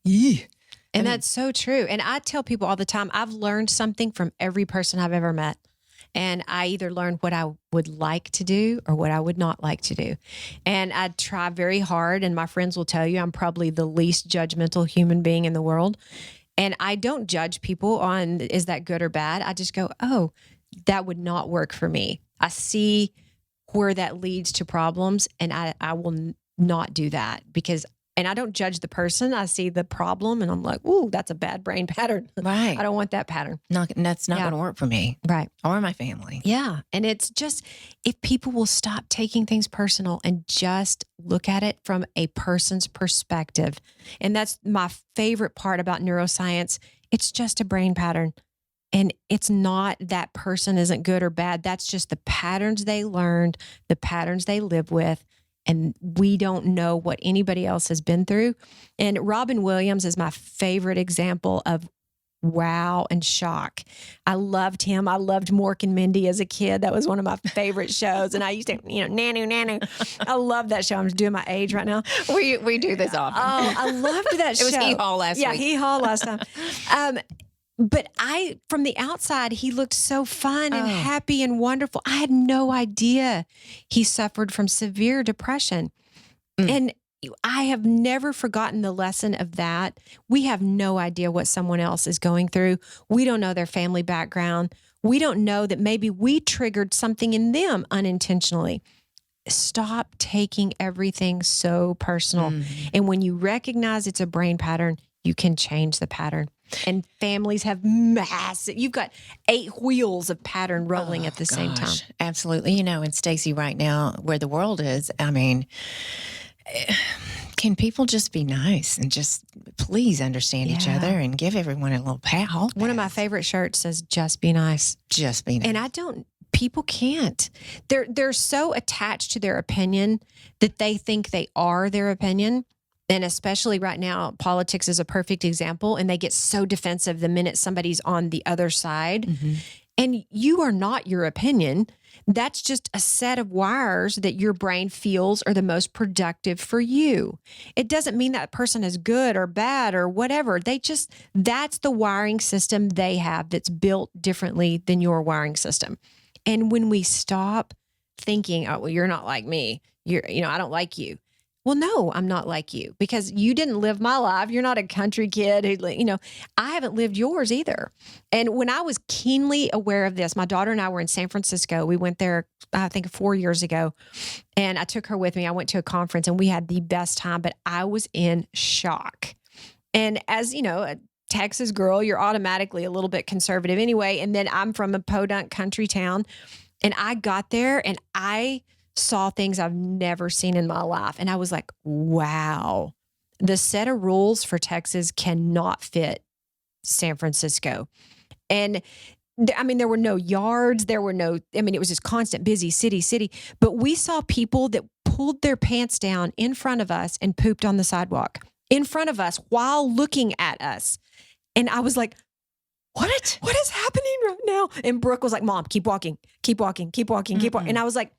Speaker 2: Yeah. And that's so true. And I tell people all the time, I've learned something from every person I've ever met. And I either learned what I would like to do or what I would not like to do. And I try very hard. And my friends will tell you I'm probably the least judgmental human being in the world. And I don't judge people on, is that good or bad? I just go, oh, that would not work for me. I see where that leads to problems, and I will not do that and I don't judge the person. I see the problem and I'm like, ooh, that's a bad brain pattern.
Speaker 1: Right.
Speaker 2: I don't want that pattern.
Speaker 1: That's not going to work for me.
Speaker 2: Right.
Speaker 1: Or my family.
Speaker 2: Yeah. And it's just, if people will stop taking things personal and just look at it from a person's perspective. And that's my favorite part about neuroscience. It's just a brain pattern. And it's not that person isn't good or bad. That's just the patterns they learned, the patterns they live with. And we don't know what anybody else has been through. And Robin Williams is my favorite example of wow and shock. I loved him. I loved Mork and Mindy as a kid. That was one of my favorite shows. And I used to, Nanu. I love that show. I'm doing my age right now.
Speaker 1: We do this often.
Speaker 2: Oh, I loved that show.
Speaker 1: It was Hee Haw last week.
Speaker 2: Yeah, Hee Haw last time. But from the outside, he looked so fun and happy and wonderful. I had no idea he suffered from severe depression. And I have never forgotten the lesson of that. We have no idea what someone else is going through. We don't know their family background. We don't know that maybe we triggered something in them unintentionally. Stop taking everything so personal. And when you recognize it's a brain pattern, you can change the pattern. And families have you've got 8 wheels of pattern rolling at the same time.
Speaker 1: Absolutely. And Stacy, right now, where the world is, I mean, can people just be nice and just please understand each other and give everyone a little pat?
Speaker 2: One of my favorite shirts says, just be nice.
Speaker 1: Just be nice.
Speaker 2: And people can't. They're so attached to their opinion that they think they are their opinion. And especially right now, politics is a perfect example. And they get so defensive the minute somebody's on the other side. And you are not your opinion. That's just a set of wires that your brain feels are the most productive for you. It doesn't mean that person is good or bad or whatever. That's the wiring system they have that's built differently than your wiring system. And when we stop thinking, oh, well, you're not like me. I don't like you. Well, no, I'm not like you because you didn't live my life. You're not a country kid who, I haven't lived yours either. And when I was keenly aware of this, my daughter and I were in San Francisco. We went there, I think 4 years ago, and I took her with me. I went to a conference and we had the best time, but I was in shock. And as a Texas girl, you're automatically a little bit conservative anyway. And then I'm from a podunk country town, and I got there and I saw things I've never seen in my life. And I was like, wow, the set of rules for Texas cannot fit San Francisco. And there were no yards. It was just constant busy city. But we saw people that pulled their pants down in front of us and pooped on the sidewalk in front of us while looking at us. And I was like, what is happening right now? And Brooke was like, Mom, keep walking. And I was like,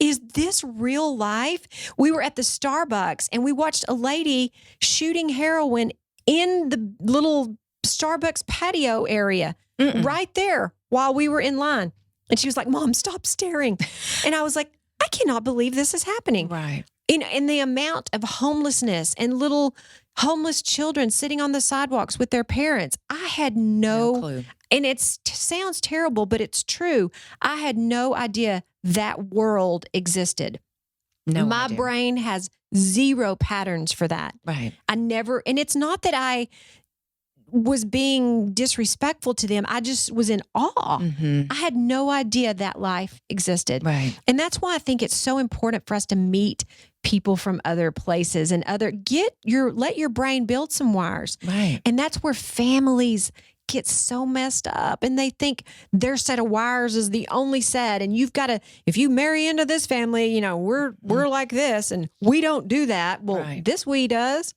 Speaker 2: is this real life? We were at the Starbucks and we watched a lady shooting heroin in the little Starbucks patio area right there while we were in line. And she was like, Mom, stop staring. And I was like, I cannot believe this is happening.
Speaker 1: Right.
Speaker 2: In the amount of homelessness and little homeless children sitting on the sidewalks with their parents, I had no
Speaker 1: clue.
Speaker 2: And it sounds terrible, but it's true. I had no idea that world existed. My
Speaker 1: idea.
Speaker 2: brain has zero patterns for that.
Speaker 1: Right.
Speaker 2: And it's not that I was being disrespectful to them. I just was in awe.
Speaker 1: Mm-hmm.
Speaker 2: I had no idea that life existed.
Speaker 1: Right.
Speaker 2: And that's why I think it's so important for us to meet people from other places and let your brain build some wires.
Speaker 1: Right.
Speaker 2: And that's where families get so messed up, and they think their set of wires is the only set, and if you marry into this family, we're like this, and we don't do that. Well,
Speaker 1: right.
Speaker 2: This we does.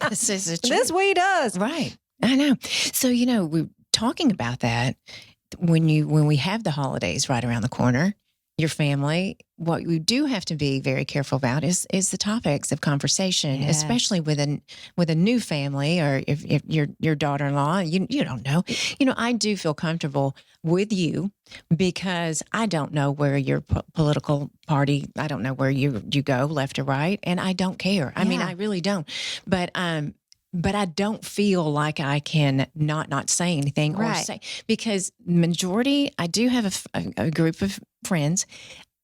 Speaker 1: This is a truth.
Speaker 2: This we does.
Speaker 1: Right. I know. So, we're talking about that when we have the holidays right around the corner, your family, what you do have to be very careful about is the topics of conversation,
Speaker 2: Yes.
Speaker 1: especially with a new family, or if your daughter-in-law, you don't know. I do feel comfortable with you because I don't know where your political party, I don't know where you go left or right, and I don't care. I mean, I really don't. But I don't feel like I can not say anything or say, because majority, I do have a group of friends.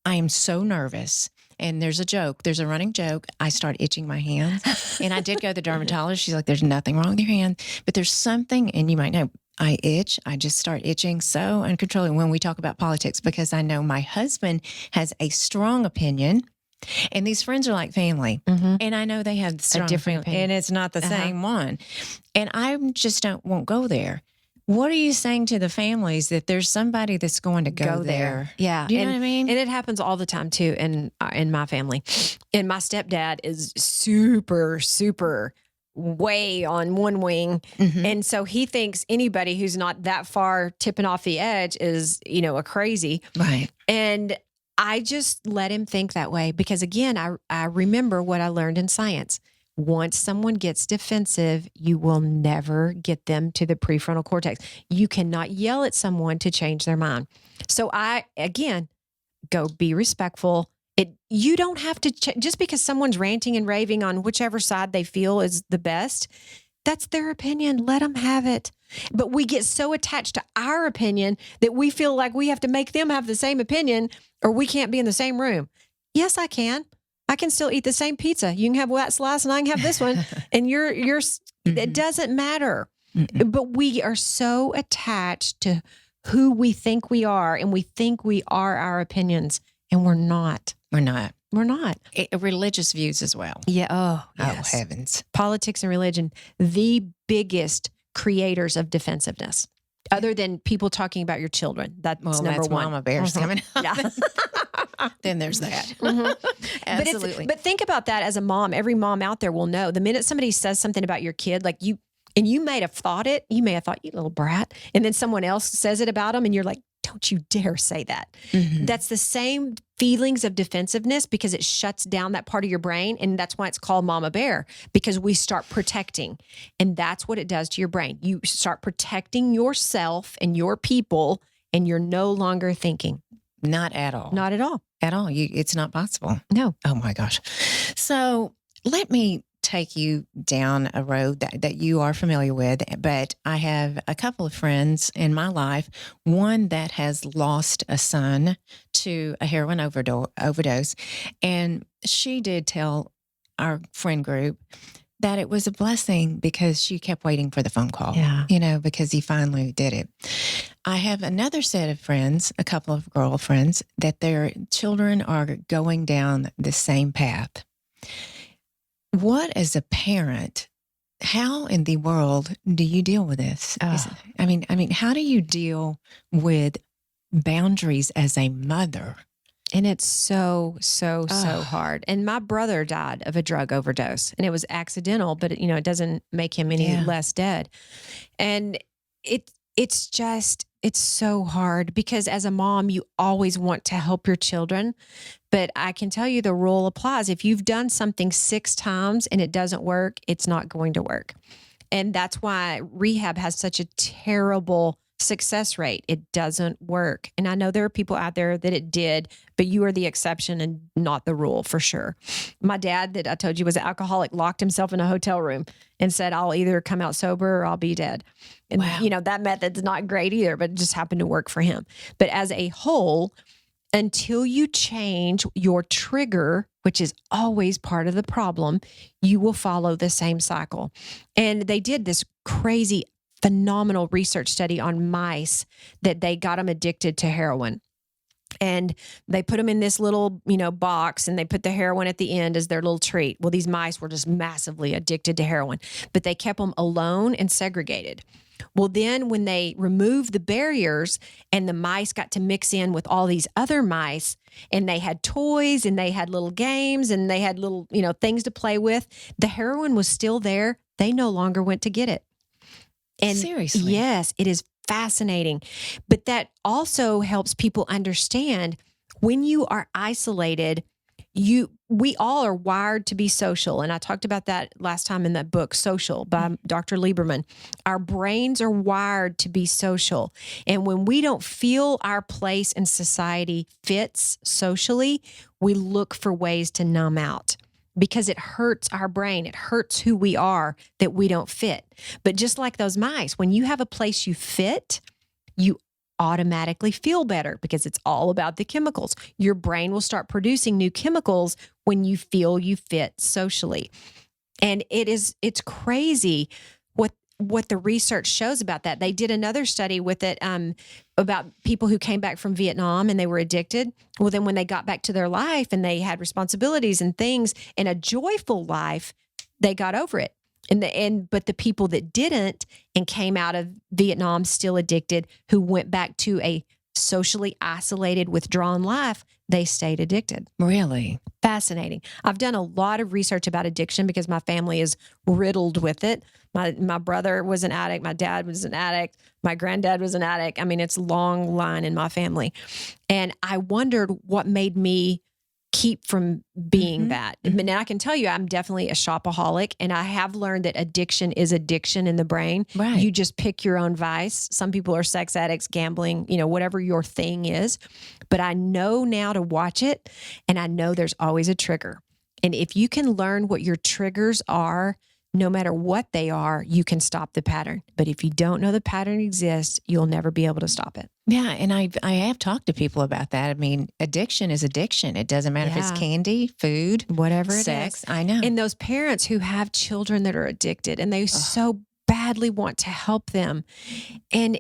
Speaker 1: I am so nervous. And there's a running joke. I start itching my hands. And I did go to the dermatologist. She's like, there's nothing wrong with your hand, but there's something, and you might know, I itch. I just start itching so uncontrollably when we talk about politics, because I know my husband has a strong opinion. And these friends are like family.
Speaker 2: Mm-hmm.
Speaker 1: And I know they have a different opinion. And it's not the same one. And I just won't go there. What are you saying to the families that there's somebody that's going to go there?
Speaker 2: Yeah.
Speaker 1: Do you know what I mean?
Speaker 2: And it happens all the time too in my family. And my stepdad is super, super way on one wing.
Speaker 1: Mm-hmm.
Speaker 2: And so he thinks anybody who's not that far tipping off the edge is, a crazy.
Speaker 1: Right.
Speaker 2: And I just let him think that way because, again, I remember what I learned in science. Once someone gets defensive, you will never get them to the prefrontal cortex. You cannot yell at someone to change their mind. So again, go be respectful. You don't have to, just because someone's ranting and raving on whichever side they feel is the best, that's their opinion. Let them have it. But we get so attached to our opinion that we feel like we have to make them have the same opinion, or we can't be in the same room. Yes, I can. I can still eat the same pizza. You can have that slice and I can have this one. And
Speaker 1: Mm-hmm.
Speaker 2: It doesn't matter.
Speaker 1: Mm-mm.
Speaker 2: But we are so attached to who we think we are, and we think we are our opinions, and we're not.
Speaker 1: We're not.
Speaker 2: We're not.
Speaker 1: Religious views as well.
Speaker 2: Yeah. Oh, yes.
Speaker 1: Oh, heavens.
Speaker 2: Politics and religion, the biggest creators of defensiveness, other than people talking about your children. That's number one.
Speaker 1: Mama Bear's coming up.
Speaker 2: Yeah.
Speaker 1: Then there's that.
Speaker 2: Mm-hmm.
Speaker 1: Absolutely.
Speaker 2: But think about that as a mom. Every mom out there will know the minute somebody says something about your kid, like you may have thought, you little brat. And then someone else says it about them and you're like, don't you dare say that.
Speaker 1: Mm-hmm.
Speaker 2: That's the same feelings of defensiveness because it shuts down that part of your brain. And that's why it's called Mama Bear, because we start protecting. And that's what it does to your brain. You start protecting yourself and your people, and you're no longer thinking.
Speaker 1: Not at all.
Speaker 2: Not at all.
Speaker 1: At all. It's not possible.
Speaker 2: No.
Speaker 1: Oh my gosh. So let me take you down a road that you are familiar with, but I have a couple of friends in my life, one that has lost a son to a heroin overdose. And she did tell our friend group that it was a blessing because she kept waiting for the phone call, because he finally did it. I have another set of friends, a couple of girlfriends, that their children are going down the same path. What, as a parent, how in the world do you deal with this? I mean, how do you deal with boundaries as a mother?
Speaker 2: And it's so hard. And my brother died of a drug overdose, and it was accidental, but it doesn't make him any less dead. And it's so hard because as a mom, you always want to help your children. But I can tell you the rule applies. If you've done something 6 times and it doesn't work, it's not going to work. And that's why rehab has such a terrible success rate. It doesn't work. And I know there are people out there that it did, but you are the exception and not the rule for sure. My dad, that I told you was an alcoholic, locked himself in a hotel room and said, I'll either come out sober or I'll be dead. And,
Speaker 1: Wow.
Speaker 2: you know, that method's not great either, but it just happened to work for him. But as a whole, until you change your trigger, which is always part of the problem, you will follow the same cycle. And they did this crazy, phenomenal research study on mice that they got them addicted to heroin. And they put them in this little, box, and they put the heroin at the end as their little treat. Well, these mice were just massively addicted to heroin, but they kept them alone and segregated. Well, then when they removed the barriers and the mice got to mix in with all these other mice, and they had toys and they had little games and they had little, things to play with, the heroin was still there. They no longer went to get it. And
Speaker 1: seriously?
Speaker 2: Yes, it is fascinating. But that also helps people understand when you are isolated, we all are wired to be social. And I talked about that last time in that book, Social, by Dr. Lieberman. Our brains are wired to be social. And when we don't feel our place in society fits socially, we look for ways to numb out, because it hurts our brain. It hurts who we are that we don't fit. But just like those mice, when you have a place you fit, you automatically feel better because it's all about the chemicals. Your brain will start producing new chemicals when you feel you fit socially. And it's crazy what the research shows about that. They did another study with it about people who came back from Vietnam and they were addicted. Well, then when they got back to their life and they had responsibilities and things and a joyful life, they got over it. But the people that didn't and came out of Vietnam still addicted, who went back to a socially isolated, withdrawn life, they stayed addicted.
Speaker 1: Really?
Speaker 2: Fascinating. I've done a lot of research about addiction because my family is riddled with it. My brother was an addict. My dad was an addict. My granddad was an addict. I mean, it's a long line in my family. And I wondered what made me keep from being that. And I can tell you, I'm definitely a shopaholic, and I have learned that addiction is addiction in the brain.
Speaker 1: Right.
Speaker 2: You just pick your own vice. Some people are sex addicts, gambling, whatever your thing is. But I know now to watch it, and I know there's always a trigger. And if you can learn what your triggers are, no matter what they are, you can stop the pattern. But if you don't know the pattern exists, you'll never be able to stop it.
Speaker 1: Yeah. And I have talked to people about that. I mean, addiction is addiction. It doesn't matter if it's candy, food,
Speaker 2: whatever it
Speaker 1: sex.
Speaker 2: is.
Speaker 1: I know.
Speaker 2: And those parents who have children that are addicted and they so badly want to help them. And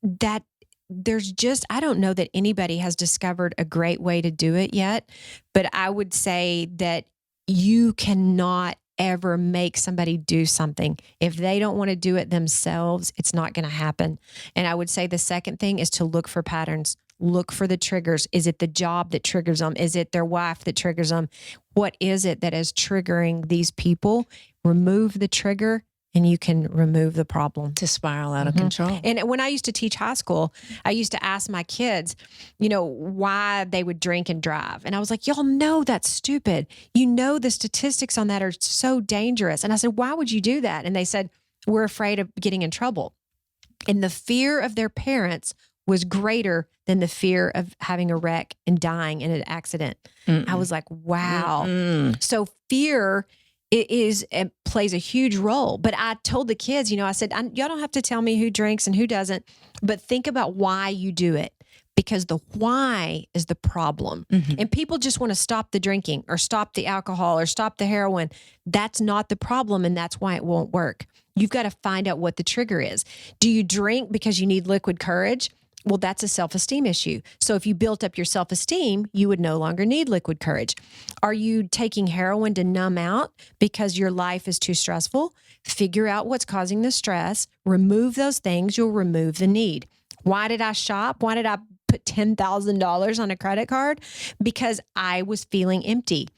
Speaker 2: that there's just, I don't know that anybody has discovered a great way to do it yet, but I would say that you cannot ever make somebody do something. If they don't want to do it themselves, it's not going to happen. And I would say the second thing is to look for patterns. Look for the triggers. Is it the job that triggers them? Is it their wife that triggers them? What is it that is triggering these people? Remove the trigger and you can remove the problem.
Speaker 1: To spiral out of control.
Speaker 2: And when I used to teach high school, I used to ask my kids, why they would drink and drive. And I was like, y'all know that's stupid. The statistics on that are so dangerous. And I said, why would you do that? And they said, we're afraid of getting in trouble. And the fear of their parents was greater than the fear of having a wreck and dying in an accident. I was like, wow. So fear it plays a huge role. But I told the kids, I said, y'all don't have to tell me who drinks and who doesn't, but think about why you do it, because the why is the problem. And people just want to stop the drinking or stop the alcohol or stop the heroin. That's not the problem, and that's why it won't work. You've got to find out what the trigger is. Do you drink because you need liquid courage? Well, that's a self-esteem issue. So if you built up your self-esteem, you would no longer need liquid courage. Are you taking heroin to numb out because your life is too stressful? Figure out what's causing the stress. Remove those things. You'll remove the need. Why did I shop? Why did I put $10,000 on a credit card? Because I was feeling empty,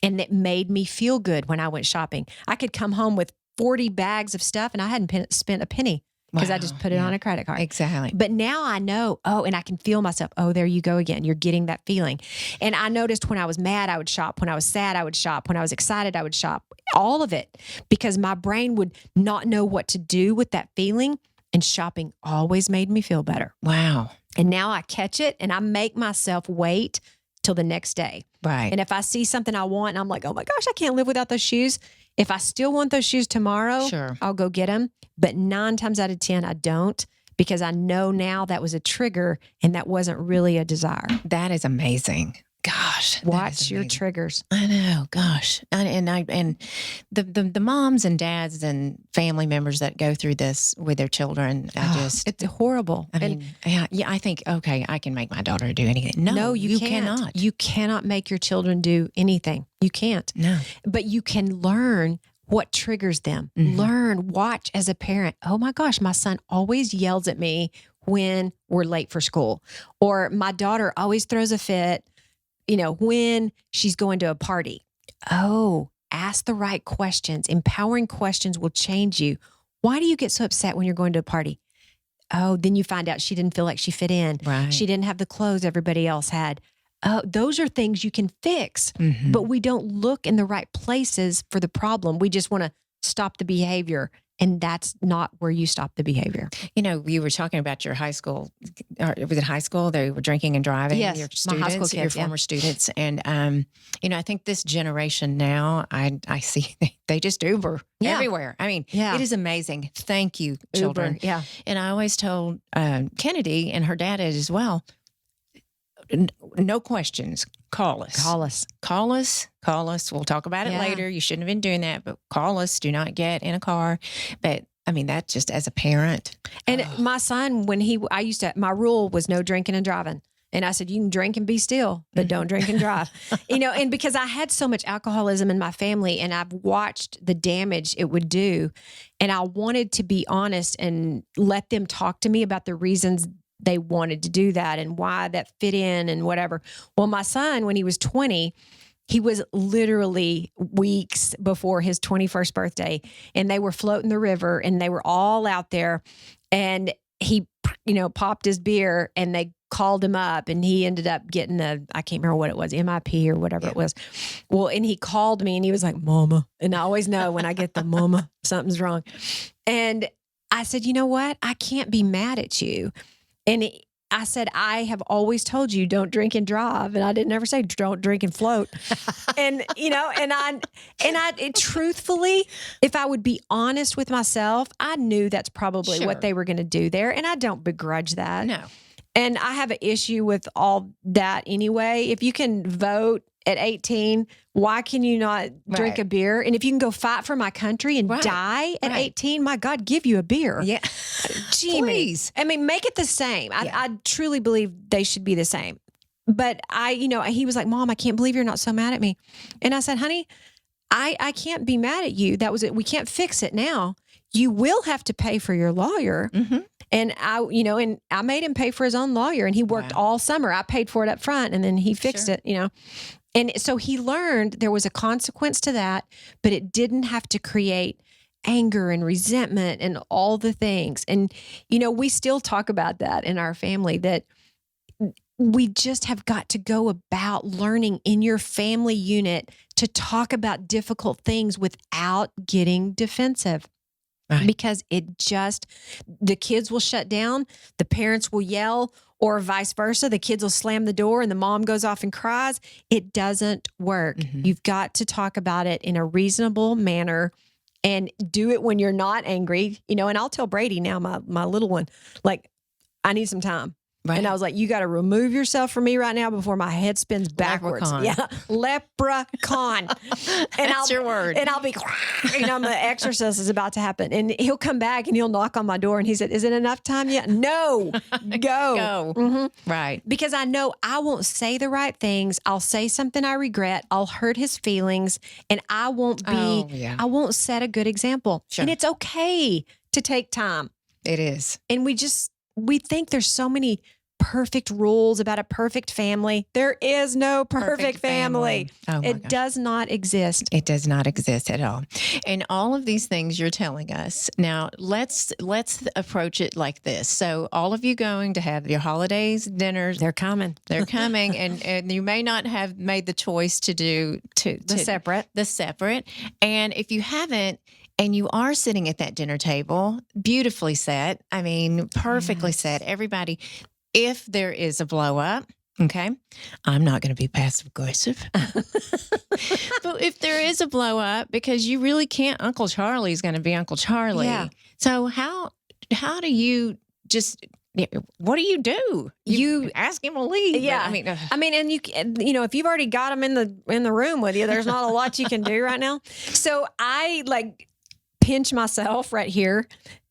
Speaker 2: and it made me feel good when I went shopping. I could come home with 40 bags of stuff and I hadn't spent a penny. Because I just put it on a credit card.
Speaker 1: Exactly.
Speaker 2: But now I know, and I can feel myself, there you go again. You're getting that feeling. And I noticed when I was mad, I would shop. When I was sad, I would shop. When I was excited, I would shop. All of it. Because my brain would not know what to do with that feeling. And shopping always made me feel better.
Speaker 1: Wow.
Speaker 2: And now I catch it and I make myself wait till the next day.
Speaker 1: Right.
Speaker 2: And if I see something I want and I'm like, oh my gosh, I can't live without those shoes. If I still want those shoes tomorrow,
Speaker 1: Sure.
Speaker 2: I'll go get them. But 9 times out of 10, I don't, because I know now that was a trigger and that wasn't really a desire.
Speaker 1: That is amazing. Gosh,
Speaker 2: Watch your triggers.
Speaker 1: I know. Gosh, and the moms and dads and family members that go through this with their children,
Speaker 2: It's horrible.
Speaker 1: I mean, yeah. I think, okay, I can make my daughter do anything. No, you can't.
Speaker 2: Cannot. You cannot make your children do anything. You can't.
Speaker 1: No,
Speaker 2: but you can learn what triggers them. Learn, watch as a parent. Oh my gosh, my son always yells at me when we're late for school, or my daughter always throws a fit, when she's going to a party. Oh, ask the right questions. Empowering questions will change you. Why do you get so upset when you're going to a party? Oh, then you find out she didn't feel like she fit in.
Speaker 1: Right.
Speaker 2: She didn't have the clothes everybody else had. Oh, those are things you can fix, but we don't look in the right places for the problem. We just want to stop the behavior. And that's not where you stop the behavior.
Speaker 1: You were talking about your high school. Was it high school? They were drinking and driving.
Speaker 2: Yes,
Speaker 1: your students,
Speaker 2: my high school kids,
Speaker 1: your former students, and I think this generation now, I see they just Uber everywhere. I mean, it is amazing. Thank you, children.
Speaker 2: Uber, yeah.
Speaker 1: And I always told Kennedy, and her dad is as well. No questions. Call us. Call us. We'll talk about it later. You shouldn't have been doing that, but call us. Do not get in a car. But I mean, that just as a parent.
Speaker 2: And my son, my rule was no drinking and driving. And I said, you can drink and be still, but don't drink and drive. And because I had so much alcoholism in my family and I've watched the damage it would do. And I wanted to be honest and let them talk to me about the reasons they wanted to do that and why that fit in and whatever. Well, my son, when he was 20, he was literally weeks before his 21st birthday, and they were floating the river and they were all out there, and he, popped his beer and they called him up and he ended up getting I can't remember what it was, MIP or whatever it was. Well, and he called me and he was like, Mama. And I always know when I get the mama, something's wrong. And I said, you know what? I can't be mad at you. And I said, I have always told you don't drink and drive. And I didn't ever say don't drink and float. And, truthfully, if I would be honest with myself, I knew that's probably what they were going to do there. And I don't begrudge that.
Speaker 1: No.
Speaker 2: And I have an issue with all that anyway. If you can vote at 18, why can you not drink a beer? And if you can go fight for my country and die at 18, my God, give you a beer.
Speaker 1: Yeah.
Speaker 2: Please. I mean, make it the same. I truly believe they should be the same. But he was like, Mom, I can't believe you're not so mad at me. And I said, honey, I can't be mad at you. That was it. We can't fix it now. You will have to pay for your lawyer. Mm-hmm. And I made him pay for his own lawyer, and he worked all summer. I paid for it up front, and then he fixed it, And so he learned there was a consequence to that, but it didn't have to create anger and resentment and all the things. And, we still talk about that in our family, that we just have got to go about learning in your family unit to talk about difficult things without getting defensive. Right. Because the kids will shut down, the parents will yell, or vice versa. The kids will slam the door and the mom goes off and cries. It doesn't work. Mm-hmm. You've got to talk about it in a reasonable manner and do it when you're not angry. And I'll tell Brady now, my little one, like, I need some time. Right. And I was like, you got to remove yourself from me right now before my head spins backwards.
Speaker 1: Leprechaun.
Speaker 2: Yeah. Leprechaun.
Speaker 1: That's your word.
Speaker 2: And I'll be, the exorcist is about to happen. And he'll come back and he'll knock on my door. And he said, is it enough time yet? No, go.
Speaker 1: Go.
Speaker 2: Mm-hmm.
Speaker 1: Right.
Speaker 2: Because I know I won't say the right things. I'll say something I regret. I'll hurt his feelings. And I won't I won't set a good example. Sure. And it's okay to take time.
Speaker 1: It is.
Speaker 2: And we think there's so many perfect rules about a perfect family. There is no perfect family.
Speaker 1: Oh
Speaker 2: it does not exist.
Speaker 1: It does not exist at all. And all of these things you're telling us. Now, let's approach it like this. So all of you going to have your holidays, dinners.
Speaker 2: They're coming.
Speaker 1: They're coming. and you may not have made the choice to do the
Speaker 2: separate.
Speaker 1: And if you haven't, And you are sitting at that dinner table, beautifully set. I mean, perfectly set. Everybody, if there is a blow up, okay, I'm not going to be passive aggressive. But if there is a blow up, because you really can't, Uncle Charlie's going to be Uncle Charlie.
Speaker 2: Yeah.
Speaker 1: So how do you just, what do? You ask him to leave.
Speaker 2: Yeah.
Speaker 1: But,
Speaker 2: I mean, and if you've already got him in the room with you, there's not a lot you can do right now. So I pinch myself right here,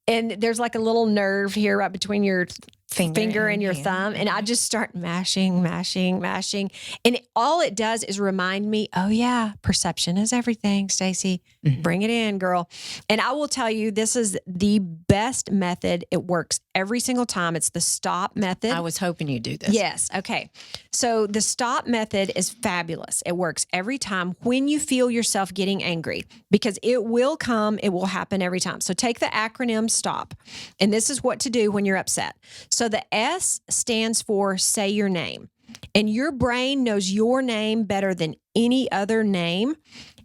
Speaker 2: and there's like a little nerve here right between your finger and your thumb, and I just start mashing. And all it does is remind me, oh yeah, perception is everything, Stacy. Bring it in, girl. And I will tell you, this is the best method. It works every single time. It's the stop method.
Speaker 1: I was hoping you'd do this.
Speaker 2: Yes. Okay. So the stop method is fabulous. It works every time when you feel yourself getting angry, because it will come, it will happen every time. So take the acronym STOP. And this is what to do when you're upset. So the S stands for say your name. And your brain knows your name better than any other name.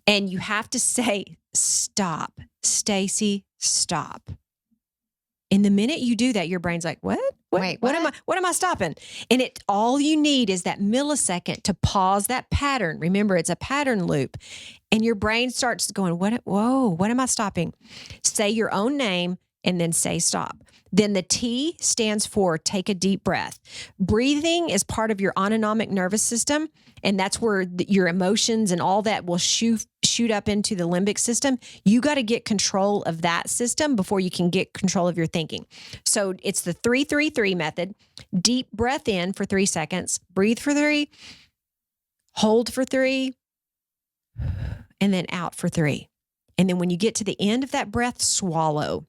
Speaker 2: And you have to say, stop, Stacy, stop. And the minute you do that, your brain's like, what?
Speaker 1: Wait, what?
Speaker 2: What am I stopping? And all you need is that millisecond to pause that pattern. Remember, it's a pattern loop. And your brain starts going, what am I stopping? Say your own name and then say stop. Then the T stands for take a deep breath. Breathing is part of your autonomic nervous system, and that's where your emotions and all that will shoot up into the limbic system. You got to get control of that system before you can get control of your thinking. So it's the 3-3-3 method. Deep breath in for 3 seconds, breathe for 3, hold for 3, and then out for 3. And then when you get to the end of that breath, swallow.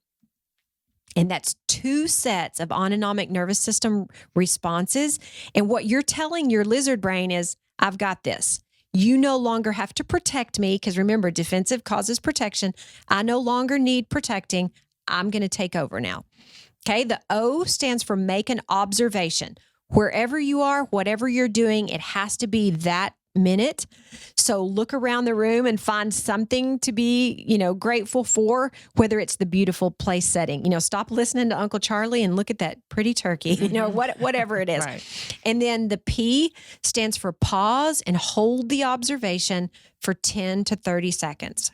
Speaker 2: And that's 2 sets of autonomic nervous system responses. And what you're telling your lizard brain is, I've got this. You no longer have to protect me, because remember, defensive causes protection. I no longer need protecting. I'm going to take over now. Okay. The O stands for make an observation. Wherever you are, whatever you're doing, it has to be that minute. So look around the room and find something to be, grateful for, whether it's the beautiful place setting. Stop listening to Uncle Charlie and look at that pretty turkey, whatever it is.
Speaker 1: Right.
Speaker 2: And then the P stands for pause and hold the observation for 10 to 30 seconds.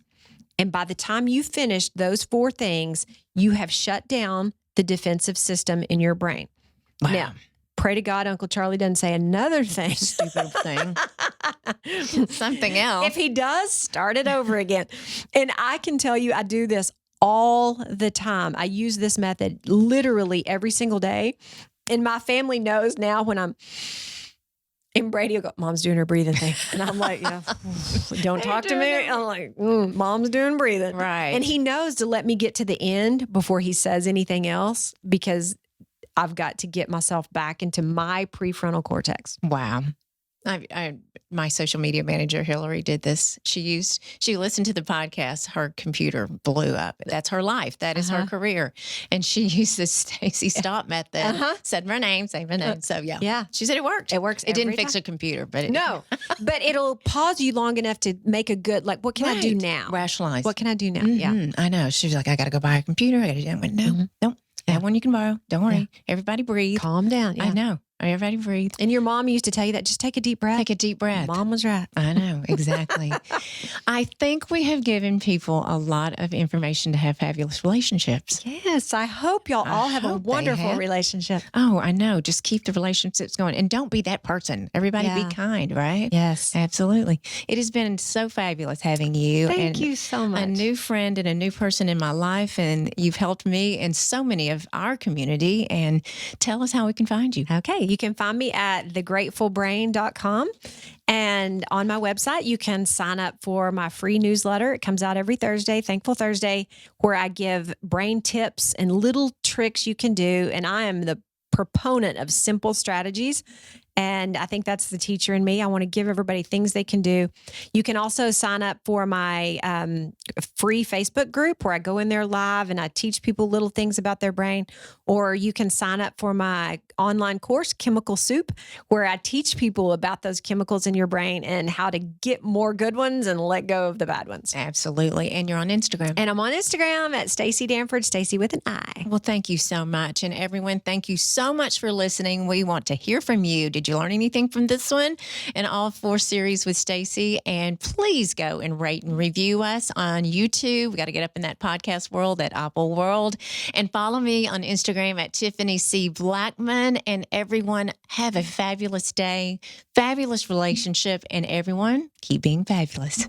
Speaker 2: And by the time you finish those 4 things, you have shut down the defensive system in your brain.
Speaker 1: Wow.
Speaker 2: Now, pray to God Uncle Charlie doesn't say another thing.
Speaker 1: Stupid thing. Something else.
Speaker 2: If he does, start it over again. And I can tell you, I do this all the time. I use this method literally every single day. And my family knows now when I'm in Brady, will go, Mom's doing her breathing thing. And I'm like, yeah, don't talk to me. I'm like, Mom's doing breathing.
Speaker 1: Right.
Speaker 2: And he knows to let me get to the end before he says anything else, because I've got to get myself back into my prefrontal cortex.
Speaker 1: Wow. My social media manager, Hillary, did this. She listened to the podcast. Her computer blew up. That's her life. That is her career. And she used the Stacy Stop method. Said my name, say my name. So yeah. She said it worked.
Speaker 2: It works.
Speaker 1: It didn't fix a computer, but
Speaker 2: but it'll pause you long enough to make a good, what can I do now?
Speaker 1: Rationalize.
Speaker 2: What can I do now?
Speaker 1: Mm-hmm.
Speaker 2: Yeah.
Speaker 1: I know. She was like, I got to go buy a computer. I got to do that. I went, no, don't. That one you can borrow. Don't worry. Yeah. Everybody breathe.
Speaker 2: Calm down. Yeah.
Speaker 1: I know. Everybody breathe.
Speaker 2: And your mom used to tell you that. Just take a deep breath.
Speaker 1: Take a deep breath.
Speaker 2: Mom was right.
Speaker 1: I know. Exactly. I think we have given people a lot of information to have fabulous relationships.
Speaker 2: Yes. I hope y'all all have a wonderful relationship.
Speaker 1: Oh, I know. Just keep the relationships going. And don't be that person. Everybody be kind, right?
Speaker 2: Yes.
Speaker 1: Absolutely. It has been so fabulous having you.
Speaker 2: Thank you so much.
Speaker 1: A new friend and a new person in my life. And you've helped me and so many of our community. And tell us how we can find you.
Speaker 2: Okay. You can find me at thegratefulbrain.com. And on my website, you can sign up for my free newsletter. It comes out every Thursday, Thankful Thursday, where I give brain tips and little tricks you can do. And I am the proponent of simple strategies. And I think that's the teacher in me. I want to give everybody things they can do. You can also sign up for my free Facebook group where I go in there live and I teach people little things about their brain. Or you can sign up for my online course, Chemical Soup, where I teach people about those chemicals in your brain and how to get more good ones and let go of the bad ones.
Speaker 1: Absolutely. And you're on Instagram.
Speaker 2: And I'm on Instagram at Staci Danford, Stacy with an I.
Speaker 1: Well, thank you so much. And everyone, thank you so much for listening. We want to hear from you. Did you learn anything from this one and all 4 series with Stacy? And please go and rate and review us on YouTube. We got to get up in that podcast world, that Apple world. And follow me on Instagram at Tiffany C. Blackman. And everyone, have a fabulous day, fabulous relationship. And everyone, keep being fabulous.